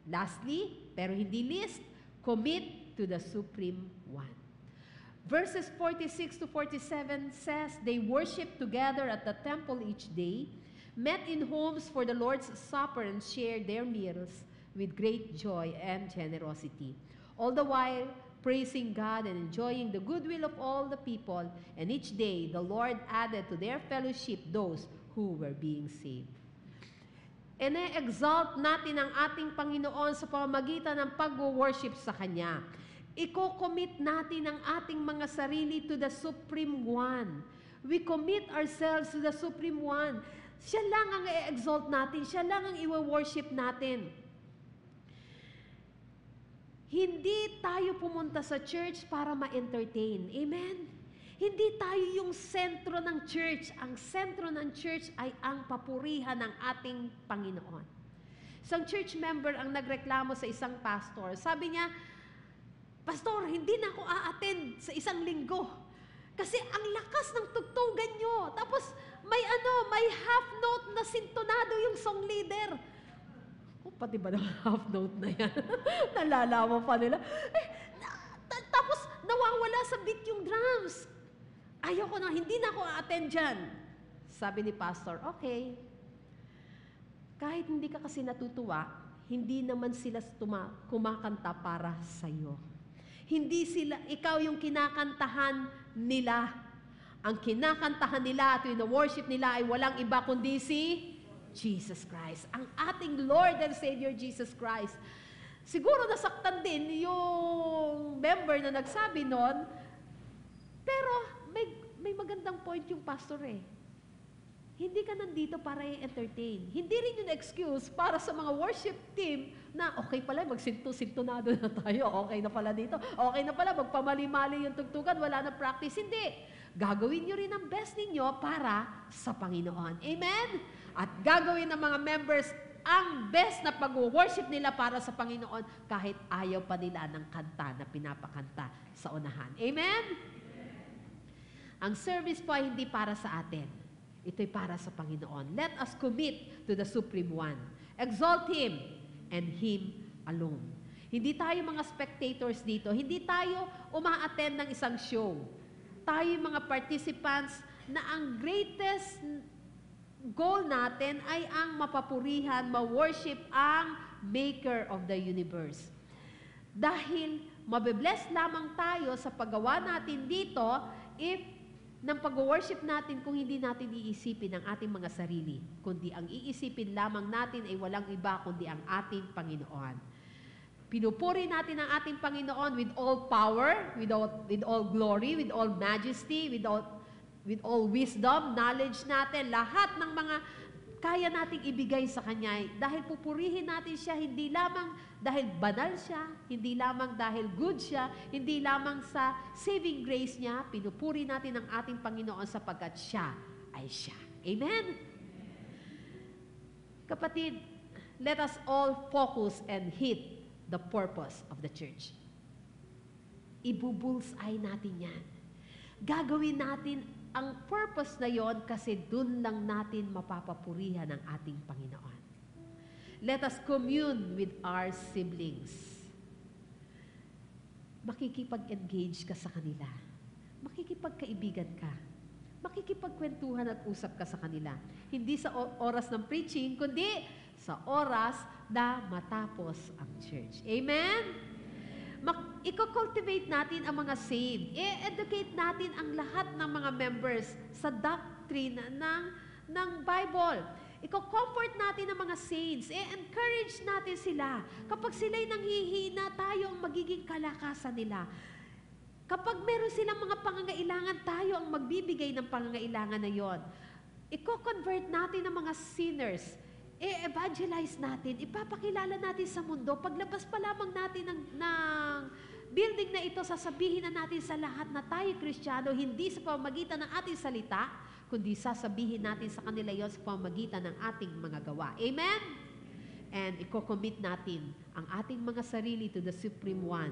lastly, pero hindi least, commit to the Supreme One. Verses 46 to 47 says, they worshiped together at the temple each day, met in homes for the Lord's Supper, and shared their meals with great joy and generosity, all the while praising God and enjoying the goodwill of all the people, and each day the Lord added to their fellowship those who were being saved. Ine-exalt natin ang ating Panginoon sa pamamagitan ng pag-worship sa Kanya. Iko-commit natin ang ating mga sarili to the Supreme One. We commit ourselves to the Supreme One. Siya lang ang i-exalt natin. Siya lang ang i-worship natin. Hindi tayo pumunta sa church para ma-entertain. Amen? Hindi tayo yung sentro ng church. Ang sentro ng church ay ang papurihan ng ating Panginoon. Isang church member ang nagreklamo sa isang pastor. Sabi niya, Pastor, hindi na ako a-attend sa isang linggo. Kasi ang lakas ng tugtugan nyo. Tapos may half note na sintonado yung song leader. Pati ba naman half note na yan? Nalalaman pa nila. Tapos nawawala sa beat yung drums. Ayoko na, hindi na ako a-attend dyan. Sabi ni pastor, okay. Kahit hindi ka kasi natutuwa, hindi naman sila kumakanta para sa'yo. Hindi ikaw yung kinakantahan nila. Ang kinakantahan nila at yung worship nila ay walang iba kundi si Jesus Christ. Ang ating Lord and Savior Jesus Christ. Siguro nasaktan din yung member na nagsabi nun, pero may magandang point yung pastor eh. Hindi ka nandito para i-entertain. Hindi rin yung excuse para sa mga worship team na okay pala, magsinto-sintonado na tayo. Okay na pala dito. Okay na pala, magpamali-mali yung tugtugan. Wala na practice. Hindi. Gagawin nyo rin ang best ninyo para sa Panginoon. Amen? At gagawin ng mga members ang best na pag-worship nila para sa Panginoon kahit ayaw pa nila ng kanta na pinapakanta sa unahan. Amen? Ang service po ay hindi para sa atin. Ito'y para sa Panginoon. Let us commit to the Supreme One. Exalt Him and Him alone. Hindi tayo mga spectators dito. Hindi tayo uma-attend ng isang show. Tayo mga participants na ang greatest goal natin ay ang mapapurihan, ma-worship ang Maker of the universe. Dahil mabibless lamang tayo sa paggawa natin dito if ng pag-worship natin kung hindi natin iisipin ang ating mga sarili, kundi ang iisipin lamang natin ay walang iba kundi ang ating Panginoon. Pinupuri natin ang ating Panginoon with all power, with all glory, with all majesty, with all wisdom, knowledge natin, lahat ng mga kaya nating ibigay sa Kanya. Dahil pupurihin natin siya, hindi lamang dahil banal siya, hindi lamang dahil good siya, hindi lamang sa saving grace niya, pinupuri natin ang ating Panginoon sapagkat siya ay siya. Amen? Kapatid, let us all focus and hit the purpose of the church. Ibubullseye natin yan. Gagawin natin ang purpose na yon kasi dun lang natin mapapapurihan ang ating Panginoon. Let us commune with our siblings. Makikipag-engage ka sa kanila. Makikipagkaibigan ka. Makikipagkwentuhan at usap ka sa kanila. Hindi sa oras ng preaching, kundi sa oras na matapos ang church. Amen? Iko-cultivate natin ang mga saved. I-educate natin ang lahat ng mga members sa doctrine ng Bible. Iko-comfort natin ang mga saints. I-encourage natin sila. Kapag sila'y nanghihina, tayo ang magiging kalakasan nila. Kapag meron silang mga pangangailangan, tayo ang magbibigay ng pangangailangan na yon. Iko-convert natin ang mga sinners. I-evangelize natin. Ipapakilala natin sa mundo. Paglabas pa lamang natin ng building na ito, sasabihin na natin sa lahat na tayo Kristiyano, hindi sa pamamagitan ng ating salita, kundi sasabihin natin sa kanila yon sa pamamagitan ng ating mga gawa. Amen? And iko-commit natin ang ating mga sarili to the Supreme One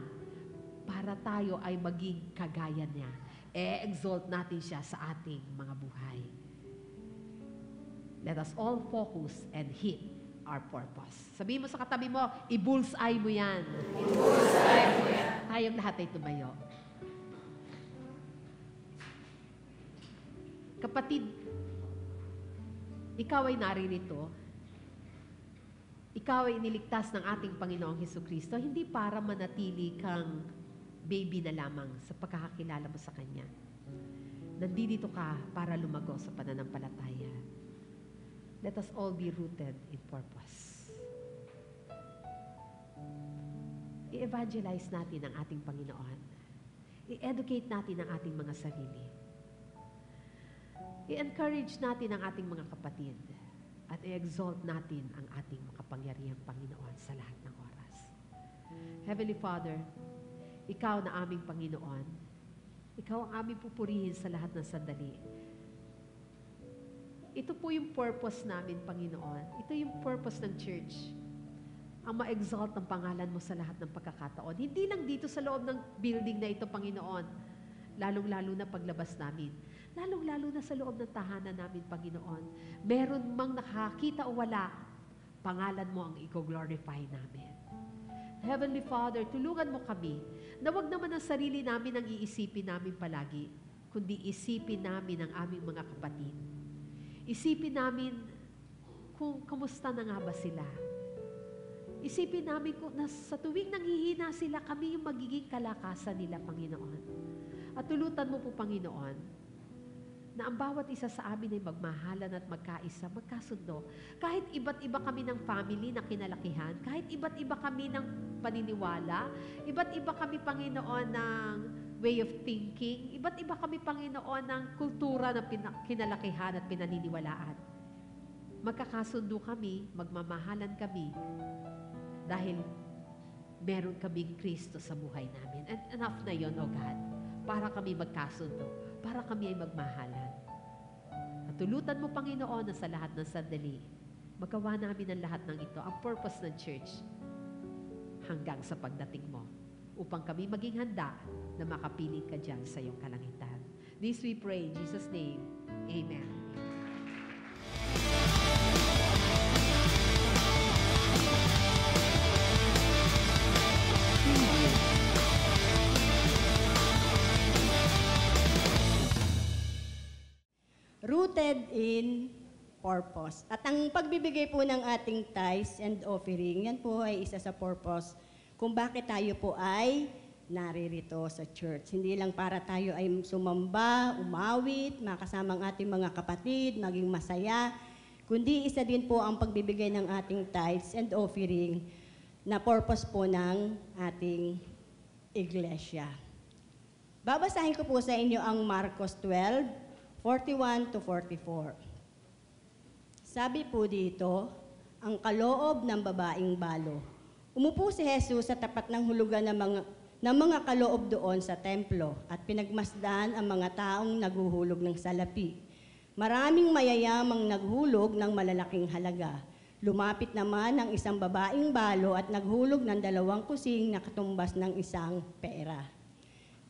para tayo ay maging kagaya niya. E-exalt natin siya sa ating mga buhay. Let us all focus and hit our purpose. Sabihin mo sa katabi mo, i-bullseye mo yan. I-bullseye mo yan. Tayong lahat ay tumayo. Kapatid, ikaw ay naririto. Ikaw ay iniligtas ng ating Panginoong Hesukristo, hindi para manatili kang baby na lamang sa pagkakakilala mo sa Kanya. Nandito ka para lumago sa pananampalataya. Let us all be rooted in purpose. I-evangelize natin ang ating Panginoon. I-educate natin ang ating mga sarili. I-encourage natin ang ating mga kapatid. At i-exalt natin ang ating makapangyarihang Panginoon sa lahat ng oras. Heavenly Father, Ikaw na aming Panginoon, Ikaw ang aming pupurihin sa lahat ng sandali. Ito po yung purpose namin, Panginoon. Ito yung purpose ng church. Ang ma-exalt ang pangalan mo sa lahat ng pagkakataon. Hindi lang dito sa loob ng building na ito, Panginoon. Lalong-lalo na paglabas namin. Lalong-lalo na sa loob ng tahanan namin, Panginoon. Meron mang nakakita o wala, pangalan mo ang i-glorify namin. Heavenly Father, tulungan mo kami na wag naman ang sarili namin ang iisipin namin palagi, kundi isipin namin ang aming mga kapatid. Isipin namin kung kamusta na nga ba sila. Isipin namin kung sa tuwing nanghihina sila, kami yung magiging kalakasan nila, Panginoon. At tulutan mo po, Panginoon, na ang bawat isa sa amin ay magmahalan at magkaisa, magkasundo. Kahit iba't iba kami ng family na kinalakihan, kahit iba't iba kami ng paniniwala, iba't iba kami, Panginoon, ng way of thinking, iba't iba kami, Panginoon, ng kultura na kinalakihan at pinaniniwalaan. Magkakasundo kami, magmamahalan kami, dahil meron kaming Kristo sa buhay namin. And enough na yon, O God, para kami magkasundo, para kami ay magmahalan. At tulutan mo, Panginoon, na sa lahat ng sandali, magawa namin ang lahat ng ito, ang purpose ng church, hanggang sa pagdating mo, upang kami maging handa na makapiling ka dyan sa iyong kalangitan. This we pray in Jesus' name. Amen. Rooted in purpose. At ang pagbibigay po ng ating tithes and offering, yan po ay isa sa purpose kung bakit tayo po ay naririto sa church. Hindi lang para tayo ay sumamba, umawit, makasama ang ating mga kapatid, maging masaya, kundi isa din po ang pagbibigay ng ating tithes and offering na purpose po ng ating iglesia. Babasahin ko po sa inyo ang Marcos 12:41 to 44. Sabi po dito, ang kaloob ng babaeng balo. Umupo si Jesus sa tapat ng hulugan ng mga kaloob doon sa templo at pinagmasdan ang mga taong naghuhulog ng salapi. Maraming mayayamang naghulog ng malalaking halaga. Lumapit naman ang isang babaeng balo at naghulog ng 2 kusing na katumbas ng isang pera.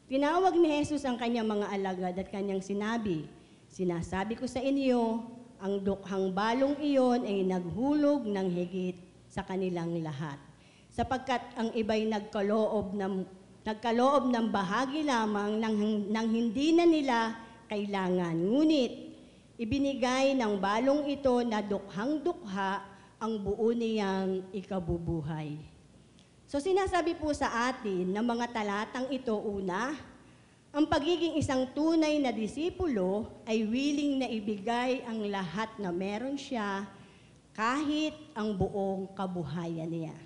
Tinawag ni Jesus ang kanyang mga alagad at kanyang sinabi, "Sinasabi ko sa inyo, ang dukhang balong iyon ay naghulog ng higit sa kanilang lahat. Sapagkat ang iba'y nagkaloob ng bahagi lamang ng hindi na nila kailangan. Ngunit ibinigay ng balong ito na dukhang-dukha ang buo niyang ikabubuhay." So sinasabi po sa atin ng mga talatang ito, una, ang pagiging isang tunay na disipulo ay willing na ibigay ang lahat na meron siya kahit ang buong kabuhayan niya.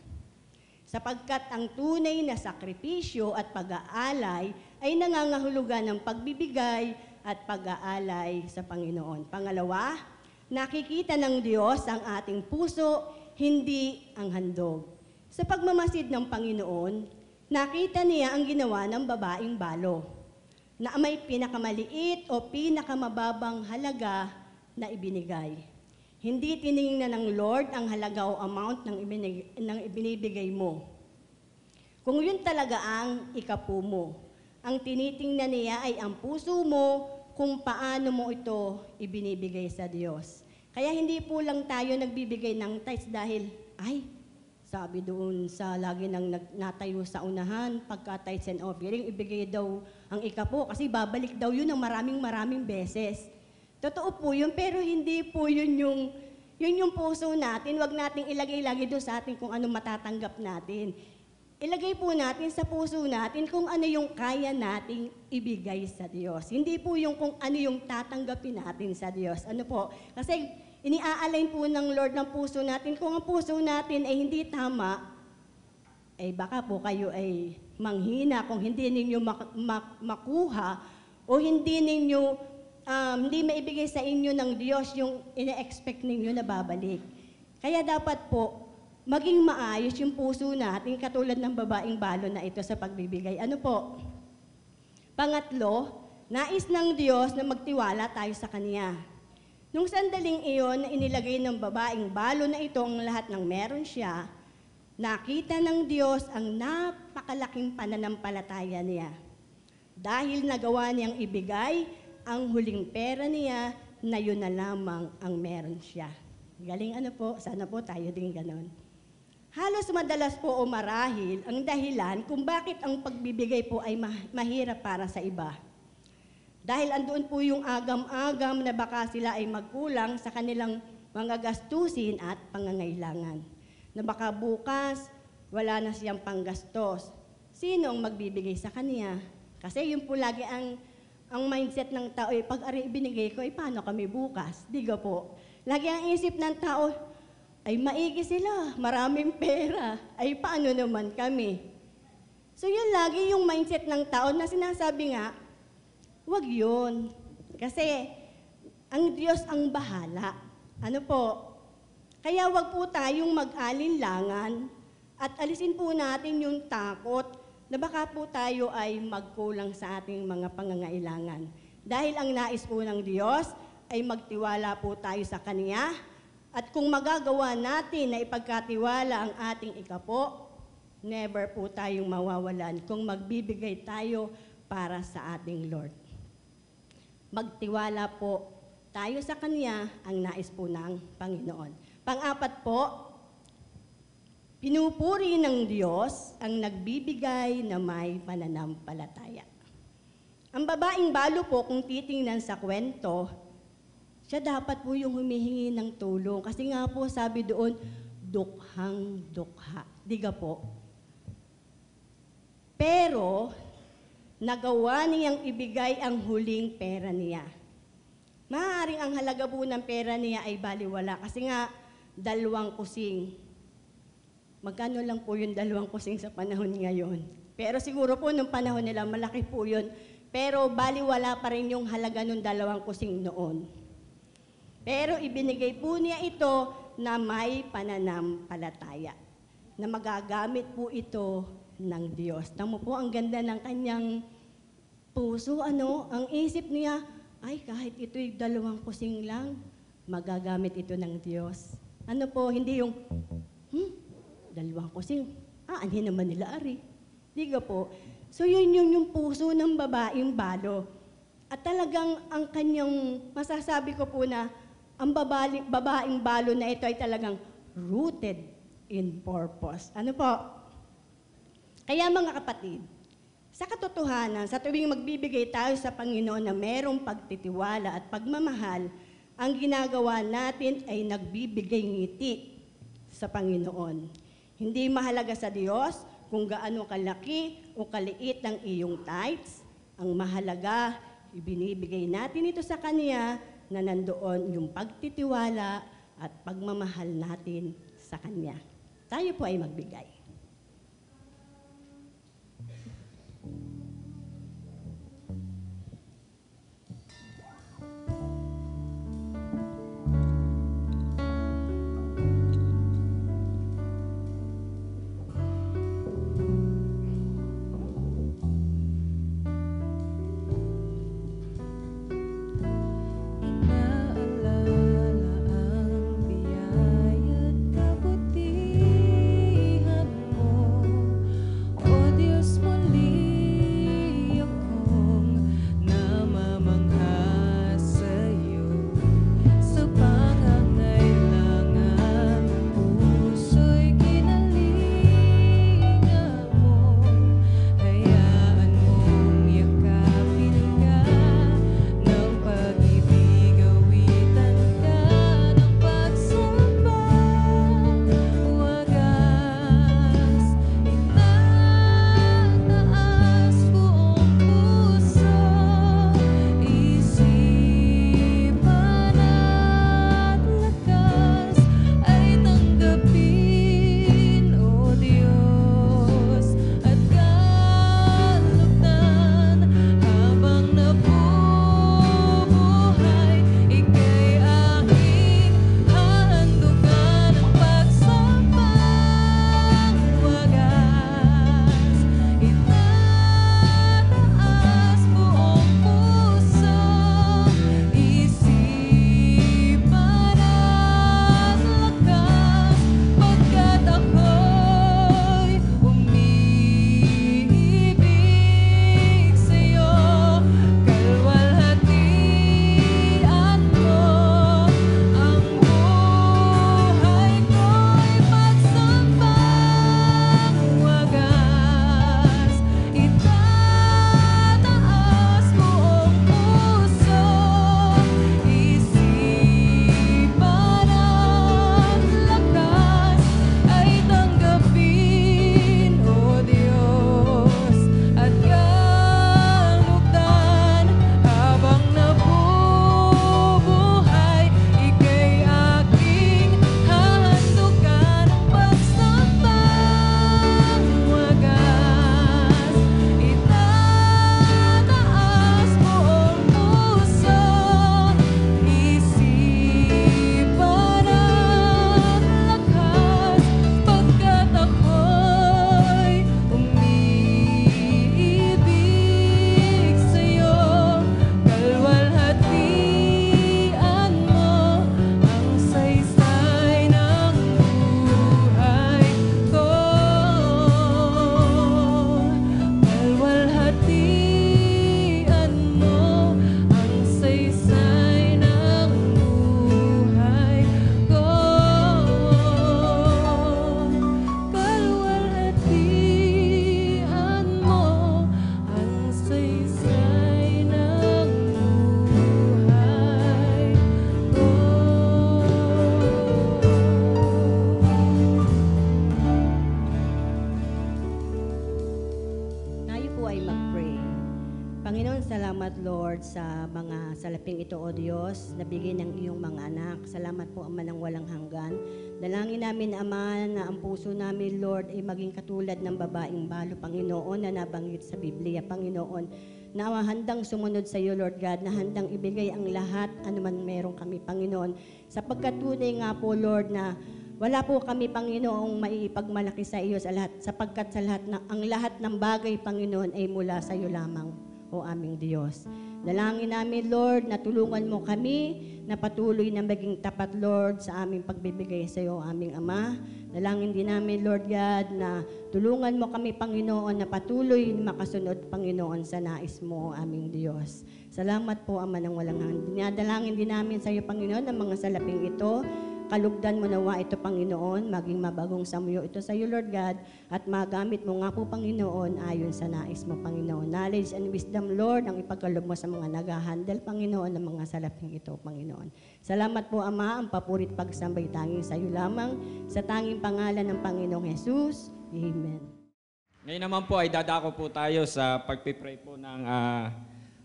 Sapagkat ang tunay na sakripisyo at pag-aalay ay nangangahulugan ng pagbibigay at pag-aalay sa Panginoon. Pangalawa, nakikita ng Diyos ang ating puso, hindi ang handog. Sa pagmamasid ng Panginoon, nakita niya ang ginawa ng babaeng balo, na may pinakamaliit o pinakamababang halaga na ibinigay. Hindi tiningnan ng Lord ang halaga o amount ng ibinibigay mo. Kung yun talaga ang ikapu mo, ang tinitingnan niya ay ang puso mo kung paano mo ito ibinibigay sa Diyos. Kaya hindi po lang tayo nagbibigay ng tithes dahil, sabi doon sa lagi nang natayo sa unahan, pagka tithes and offering, ibigay daw ang ikapu kasi babalik daw yun ng maraming beses. Totoo po yun, pero hindi po yun yung puso natin. Huwag nating ilagay-lagay doon sa atin kung ano matatanggap natin. Ilagay po natin sa puso natin kung ano yung kaya nating ibigay sa Diyos. Hindi po yung kung ano yung tatanggapin natin sa Diyos. Ano po? Kasi iniaalay po ng Lord ng puso natin. Kung ang puso natin ay hindi tama, baka po kayo ay manghina kung hindi ninyo makuha o hindi maibigay sa inyo ng Diyos yung ina-expect ninyo na babalik. Kaya dapat po, maging maayos yung puso natin katulad ng babaeng balo na ito sa pagbibigay. Ano po? Pangatlo, nais ng Diyos na magtiwala tayo sa Kanya. Nung sandaling iyon na inilagay ng babaeng balo na ito ang lahat ng meron siya, nakita ng Diyos ang napakalaking pananampalataya niya. Dahil nagawa niyang ibigay ang huling pera niya na yun na lamang ang meron siya. Galing ano po, sana po tayo din ganon. Halos madalas po o marahil ang dahilan kung bakit ang pagbibigay po ay mahirap para sa iba. Dahil andoon po yung agam-agam na baka sila ay magkulang sa kanilang mga gastusin at pangangailangan. Na baka bukas, wala na siyang panggastos. Sino ang magbibigay sa kanya? Kasi yun po lagi ang mindset ng tao, pag ibinigay ko, paano kami bukas? Diga po. Lagi ang isip ng tao, maigi sila, maraming pera, paano naman kami? So yun lagi yung mindset ng tao na sinasabi nga, wag yun. Kasi ang Diyos ang bahala. Ano po? Kaya wag po tayong mag-alinlangan at alisin po natin yung takot na baka po tayo ay magkulang sa ating mga pangangailangan. Dahil ang nais po ng Diyos ay magtiwala po tayo sa Kanya at kung magagawa natin na ipagkatiwala ang ating ikapo, never po tayong mawawalan kung magbibigay tayo para sa ating Lord. Magtiwala po tayo sa Kanya, ang nais po ng Panginoon. Pang-apat po, pinupuri ng Diyos ang nagbibigay na may pananampalataya. Ang babaeng balo po, kung titingnan sa kwento, siya dapat po yung humihingi ng tulong. Kasi nga po, sabi doon, dukhang-dukha. Diga po. Pero, nagawa niyang ibigay ang huling pera niya. Maaaring ang halaga po ng pera niya ay baliwala kasi nga 2 kusing. Magkano lang po yung 2 kusing sa panahon ngayon? Pero siguro po nung panahon nila malaki po yun. Pero baliwala pa rin yung halaga ng 2 kusing noon. Pero ibinigay po niya ito na may pananampalataya. Na magagamit po ito ng Diyos. Tamo po ang ganda ng kanyang puso, ang isip niya, kahit ito'y 2 kusing lang, magagamit ito ng Diyos. Ano po, hindi yung, 2 kusing, anhin naman nila ari. Diga po, So yun yung puso ng babaeng balo. At talagang ang kanyang, masasabi ko po na, ang babaeng balo na ito ay talagang rooted in purpose. Ano po? Kaya mga kapatid, sa katotohanan, sa tuwing magbibigay tayo sa Panginoon na merong pagtitiwala at pagmamahal, ang ginagawa natin ay nagbibigay ngiti sa Panginoon. Hindi mahalaga sa Diyos kung gaano kalaki o kaliit ang iyong tithes. Ang mahalaga, ibinibigay natin ito sa Kanya na nandoon yung pagtitiwala at pagmamahal natin sa Kanya. Tayo po ay magbigay. Salamat, Lord, sa mga salaping ito, O Diyos, na bigay ng iyong mga anak. Salamat po, Ama ng walang hanggan. Dalangin namin, Ama, na ang puso namin, Lord, ay maging katulad ng babaeng balo, Panginoon, na nabanggit sa Biblia, Panginoon, na handang sumunod sa iyo, Lord God, na handang ibigay ang lahat, anuman meron kami, Panginoon. Sapagkat tunay nga po, Lord, na wala po kami, Panginoong maipagmalaki sa iyo sa lahat, sapagkat sa lahat ang lahat ng bagay, Panginoon, ay mula sa iyo lamang, O aming Diyos. Dalangin namin, Lord, na tulungan mo kami na patuloy na maging tapat, Lord, sa aming pagbibigay sa iyo, aming Ama. Dalangin din namin, Lord God, na tulungan mo kami, Panginoon, na patuloy na makasunod, Panginoon, sa nais mo, aming Diyos. Salamat po, Ama ng walang hanggan. Dinadalangin din namin sa iyo, Panginoon, ang mga salaping ito. Kalugdan mo nawa ito, Panginoon, maging mabagong samuyo ito sa iyo, Lord God, at magamit mo nga po, Panginoon, ayon sa nais mo, Panginoon. Knowledge and wisdom, Lord, ang ipagkaloob mo sa mga nag-handle, Panginoon, ng mga salaping ito, Panginoon. Salamat po, Ama, ang papurit pagsambay tanging sa iyo lamang, sa tanging pangalan ng Panginoong Jesus. Amen. Ngayon naman po ay dadako po tayo sa pagpipray po ng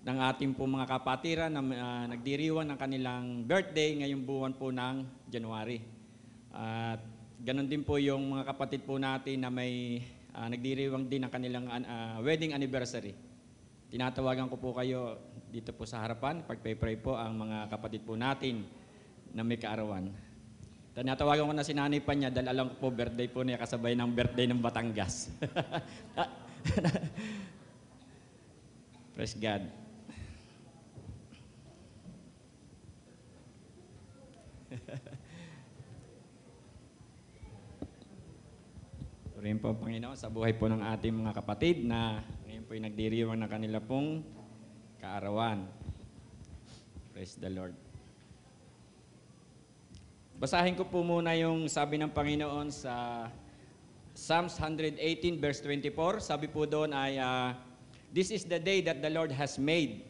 ating po mga kapatiran na nagdiriwang ng kanilang birthday ngayong buwan po ng January. At ganon din po yung mga kapatid po natin na may nagdiriwang din ng kanilang wedding anniversary. Tinatawagan ko po kayo dito po sa harapan, pagpipray po ang mga kapatid po natin na may kaarawan. Tinatawagan ko na si Nanay pa niya dahil alam ko po birthday po niya kasabay ng birthday ng Batangas. Praise God. Rin po, Panginoon, sa buhay po ng ating mga kapatid na ngayon po ay nagdiriwang ng kanila pong kaarawan. Praise the Lord. Basahin ko po muna yung sabi ng Panginoon sa Psalms 118 verse 24. Sabi po doon ay, "This is the day that the Lord has made.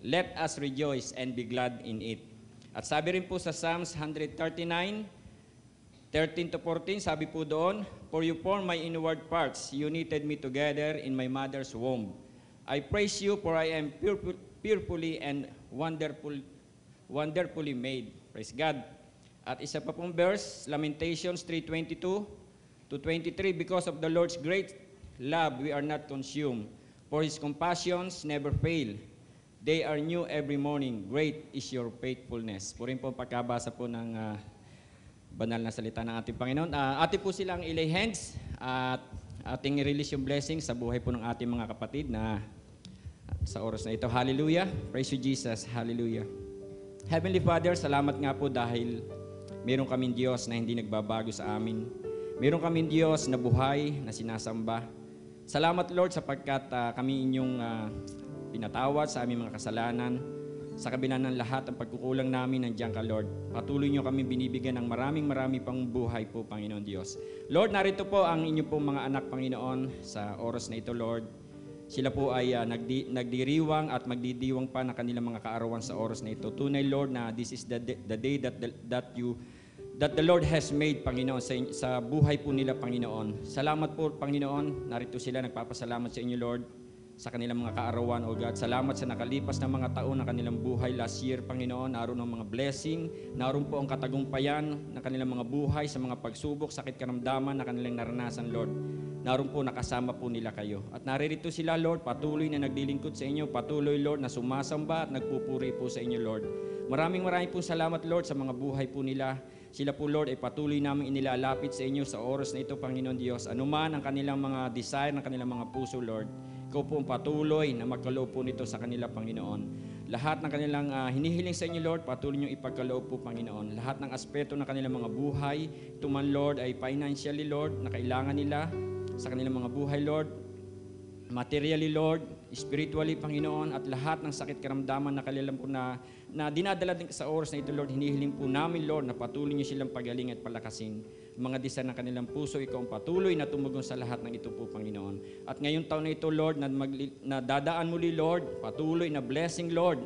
Let us rejoice and be glad in it." At sabi rin po sa Psalms 139, 13 to 14, sabi po doon, "For you formed my inward parts, you knitted me together in my mother's womb. I praise you, for I am fearfully and wonderfully made." Praise God. At isa pa pong verse, Lamentations 3:22 to 23, "Because of the Lord's great love, we are not consumed, for His compassions never fail. They are new every morning. Great is your faithfulness." Purin po pagkabasa po ng banal na salita ng ating Panginoon. Atin po silang ilay hands at ating i-release yung blessing sa buhay po ng ating mga kapatid na sa oras na ito. Hallelujah. Praise you, Jesus. Hallelujah. Heavenly Father, salamat nga po dahil meron kaming Diyos na hindi nagbabago sa amin. Meron kaming Diyos na buhay, na sinasamba. Salamat, Lord, sapagkat kami inyong pinatawad sa aming mga kasalanan. Sa kabila ng lahat ang pagkukulang namin, nandiyan ka, Lord. Patuloy nyo kami binibigyan ng maraming pang buhay po, Panginoon Diyos. Lord, narito po ang inyong pong mga anak, Panginoon, sa oras na ito, Lord. Sila po ay nagdiriwang at magdidiwang pa ng kanilang mga kaarawan sa oras na ito. Tunay, Lord, na this is the day that the Lord has made, Panginoon, sa buhay po nila, Panginoon. Salamat po, Panginoon. Narito sila, nagpapasalamat sa inyo, Lord, sa kanilang mga kaarawan, O God. Salamat sa nakalipas na mga taon ng kanilang buhay last year, Panginoon. Naroon ang mga blessing, naroon po ang katagumpayan ng kanilang mga buhay sa mga pagsubok, sakit, karamdaman na kanilang naranasan, Lord. Naroon po nakasama po nila kayo. At naririto sila, Lord, patuloy na naglilingkod sa inyo, patuloy, Lord, na sumasamba at nagpupuri po sa inyo, Lord. Maraming po salamat, Lord, sa mga buhay po nila. Sila po, Lord, ay patuloy namin inilalapit sa inyo sa oras na ito, Panginoon Diyos. Anuman ang kanilang mga desire, ng kanilang mga puso, Lord, Ikaw po ang patuloy na magkaloob po nito sa kanila, Panginoon. Lahat ng kanilang hinihiling sa inyo, Lord, patuloy niyong ipagkaloob po, Panginoon. Lahat ng aspeto ng kanilang mga buhay, ito man, Lord, ay financially, Lord, na kailangan nila sa kanilang mga buhay, Lord. Materially, Lord, spiritually, Panginoon, at lahat ng sakit karamdaman na kanilang po na dinadala din sa oras na ito, Lord, hinihiling po namin, Lord, na patuloy niyo silang pagaling at palakasin. Mga desire ng kanilang puso, Ikaw ang patuloy na tumugon sa lahat ng ito po, Panginoon. At ngayong taon na ito, Lord, na dadaan muli, Lord, patuloy na blessing, Lord,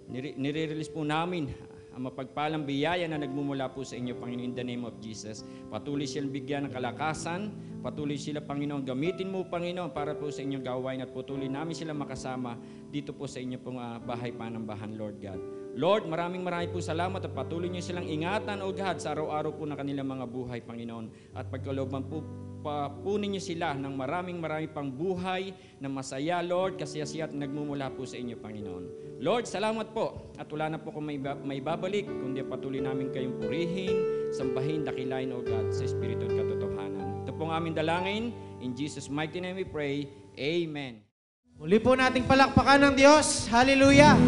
nire-release po namin ang mapagpalang biyaya na nagmumula po sa inyo, Panginoon, in the name of Jesus. Patuloy silang bigyan ng kalakasan, patuloy sila, Panginoon, gamitin mo, Panginoon, para po sa inyong gawain at patuloy namin sila makasama dito po sa inyo pong bahay panambahan, Lord God. Lord, maraming po salamat at patuloy niyo silang ingatan, O God, sa araw-araw po ng kanilang mga buhay, Panginoon. At pagkalooban po, papunin niyo sila ng maraming pang buhay na masaya, Lord, kasiyasiya at nagmumula po sa inyo, Panginoon. Lord, salamat po. At wala na po kung may babalik, kundi patuloy namin kayong purihin, sambahin, dakilain, O God, sa Espiritu at katotohanan. Ito pong aming dalangin. In Jesus' mighty name we pray. Amen. Muli po nating palakpakan ng Diyos. Hallelujah!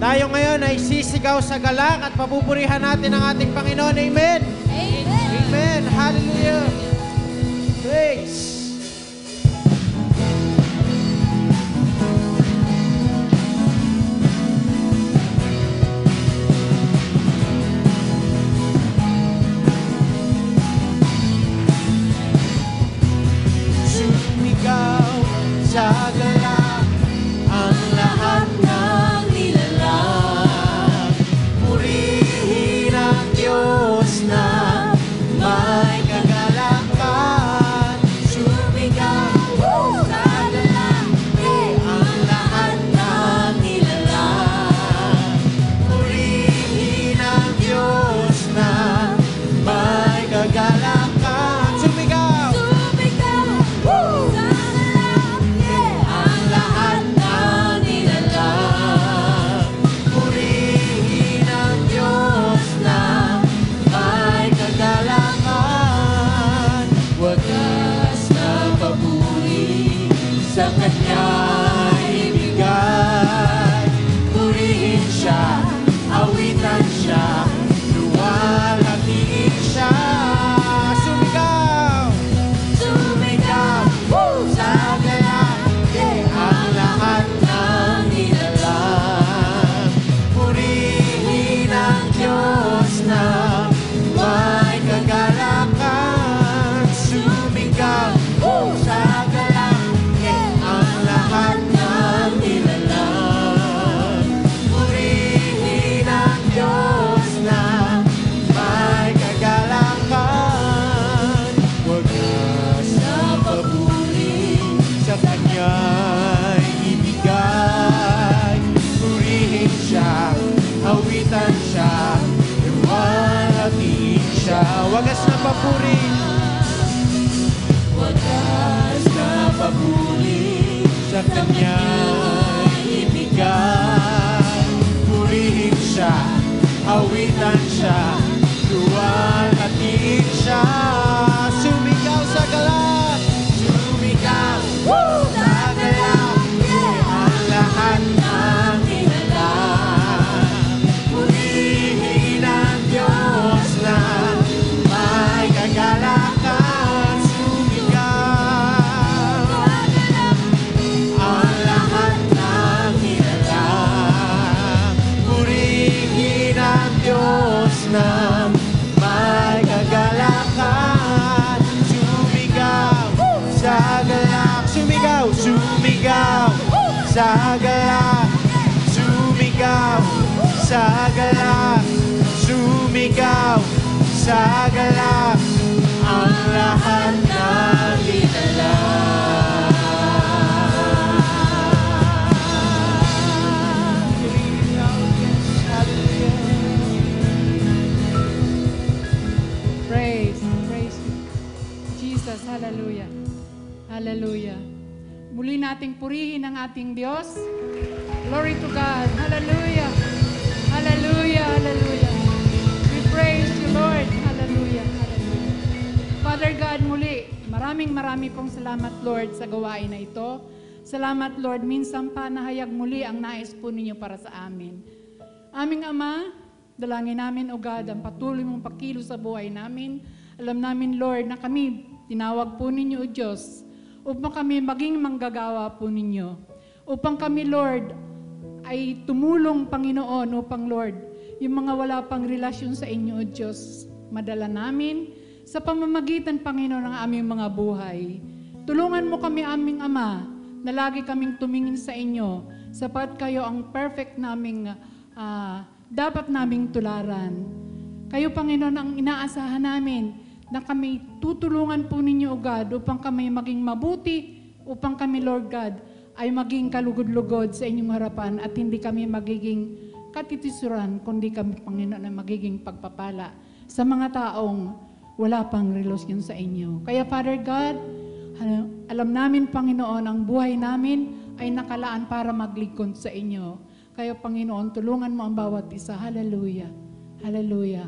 Tayo ngayon ay sisigaw sa galak at papupurihan natin ang ating Panginoon. Amen! Amen! Amen! Hallelujah! Praise! Sumigaw sa galak ang lahat ng nilalang. Purihin ang Diyos na may kagalakan. Sumigaw sa galak ang lahat ng nilalang. Purihin ang Diyos na may kagalakan. Sumigaw! Ang lahat ng nilalang. Purihin ang Diyos na may kagalakan. Wagas na papuri sa Kanya ibigay. Purihin siya, awitan siya, luwalhatiin siya. Sumigaw! Sumigaw sa galak ang lahat ng nilalang. Purihin ang Diyos na may kagalakan. Sumigaw sa galak ang lahat ng nilalang. Purihin ang Diyos na may kagalakan. Wagas na papuri sa Kanya'y ibigay. Purihin siya, awitan siya, luwalhatiin siya. Wagas na papuri. Wagas na papuri sa Kanya'y ibigay. Purihin siya, awitan siya, luwalhatiin siya. Sumigaw sa galak! Sumigaw sa galak ang lahat ng nilalang. Purihin ang Diyos na may kagalakan. Sumigaw ang lahat ng nilalang. Purihin ang Diyos na may kagalakan. Sumigaw sa galak. Sumigaw, sumigaw sa galak. Sumigaw sa galak. Sumigaw sa galak ang lahat ng Praise Jesus, hallelujah. Hallelujah. Muli nating purihin ang ating Diyos. Glory to God. Hallelujah. Hallelujah. Hallelujah. We praise you, Lord. Hallelujah. Hallelujah. Father God, muli, maraming pong salamat, Lord, sa gawain na ito. Salamat, Lord, minsan pa nahayag muli ang nais po ninyo para sa amin. Aming Ama, dalangin namin, O God, ang patuloy mong pakilo sa buhay namin. Alam namin, Lord, na kami tinawag po ninyo, O Diyos, upang kami maging manggagawa po ninyo. Upang kami, Lord, ay tumulong, Panginoon, upang, Lord, yung mga wala pang relasyon sa inyo, O Diyos, madala namin sa pamamagitan, Panginoon, ng aming mga buhay. Tulungan mo kami, aming Ama, na lagi kaming tumingin sa inyo, sapat kayo ang perfect naming dapat naming tularan. Kayo, Panginoon, ang inaasahan namin na kami tutulungan po ninyo, O God, upang kami maging mabuti, upang kami, Lord God, ay maging kalugod-lugod sa inyong harapan at hindi kami magiging katitisuran, kundi kami, Panginoon, ay magiging pagpapala sa mga taong wala pang relasyon sa inyo. Kaya, Father God, alam namin, Panginoon, ang buhay namin ay nakalaan para maglingkod sa inyo. Kaya, Panginoon, tulungan mo ang bawat isa. Hallelujah. Hallelujah.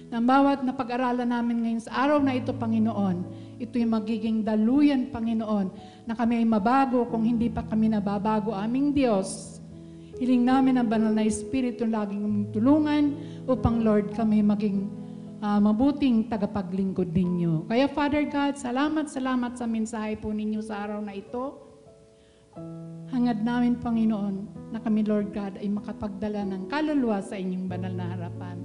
Na bawat na pag-aralan namin ngayon sa araw na ito, Panginoon, ito'y magiging daluyan, Panginoon, na kami ay mabago kung hindi pa kami nababago, aming Diyos. Hiling namin ang banal na Espiritu laging tulungan upang, Lord, kami maging mabuting tagapaglingkod ninyo. Kaya, Father God, salamat sa mensahe po ninyo sa araw na ito. Hangad namin, Panginoon, na kami, Lord God, ay makapagdala ng kaluluwa sa inyong banal na harapan.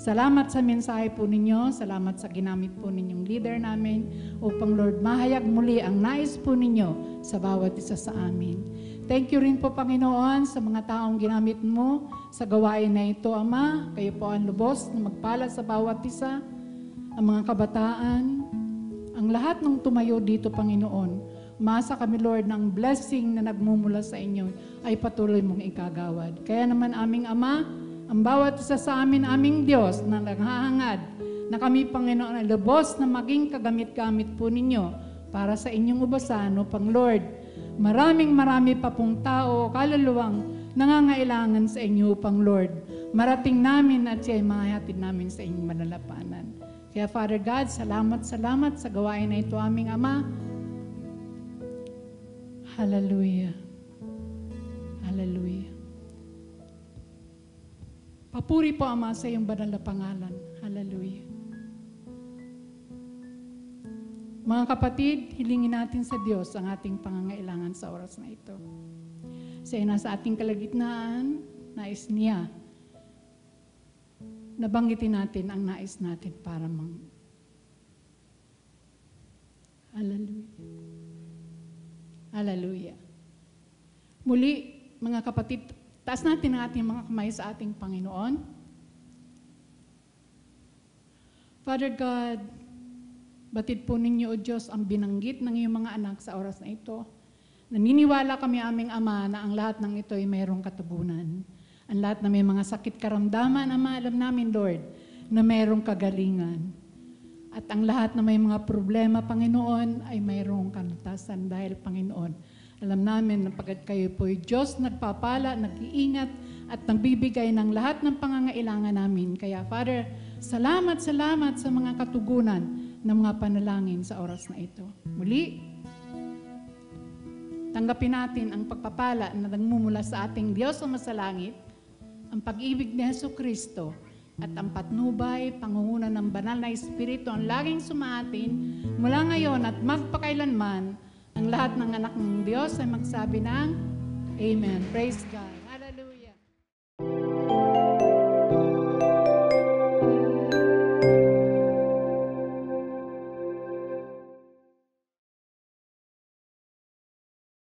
Salamat sa mensahe po ninyo, salamat sa ginamit po ninyong leader namin upang, Lord, mahayag muli ang nais po ninyo sa bawat isa sa amin. Thank you rin po, Panginoon, sa mga taong ginamit mo sa gawain na ito, Ama. Kayo po ang lubos na magpala sa bawat isa, ang mga kabataan, ang lahat ng tumayo dito, Panginoon. Umasa kami, Lord, ng blessing na nagmumula sa inyo ay patuloy mong ikagawad. Kaya naman, aming Ama, ang bawat isa sa amin, aming Diyos, na naghahangad na kami, Panginoon, ay lubos na maging kagamit-gamit po ninyo para sa inyong ubasan upang, Lord, marami pa pong tao, kaluluwang nangangailangan sa inyo upang, Lord, marating namin at siya'y mahahatid namin sa inyong manalapanan. Kaya, Father God, salamat sa gawain na ito, aming Ama. Hallelujah. Hallelujah. Papuri po, Ama, sa iyong banal na pangalan. Hallelujah. Mga kapatid, hilingin natin sa Diyos ang ating pangangailangan sa oras na ito. Siya nasa ating kalagitnaan, nais niya. Nabanggitin natin ang nais natin para Hallelujah. Hallelujah. Muli, mga kapatid, taas natin ang ating mga kamay sa ating Panginoon. Father God, batid po ninyo, O Diyos, ang binanggit ng iyong mga anak sa oras na ito. Naniniwala kami, aming Ama, na ang lahat ng ito ay mayroong katugunan. Ang lahat na may mga sakit karamdaman, Ama, alam namin, Lord, na mayroong kagalingan. At ang lahat na may mga problema, Panginoon, ay mayroong kalutasan dahil, Panginoon, alam namin na pagkat kayo po'y Diyos, nagpapala, nag-iingat, at nagbibigay ng lahat ng pangangailangan namin. Kaya, Father, salamat sa mga katugunan ng mga panalangin sa oras na ito. Muli, tanggapin natin ang pagpapala na nagmumula sa ating Diyos sa masalangit, ang pag-ibig ni Jesucristo, at ang patnubay, pangunguna ng banal na Espiritu ang laging sumaatin mula ngayon at magpakailanman. Ang lahat ng anak ng Diyos ay magsabi ng Amen. Praise God.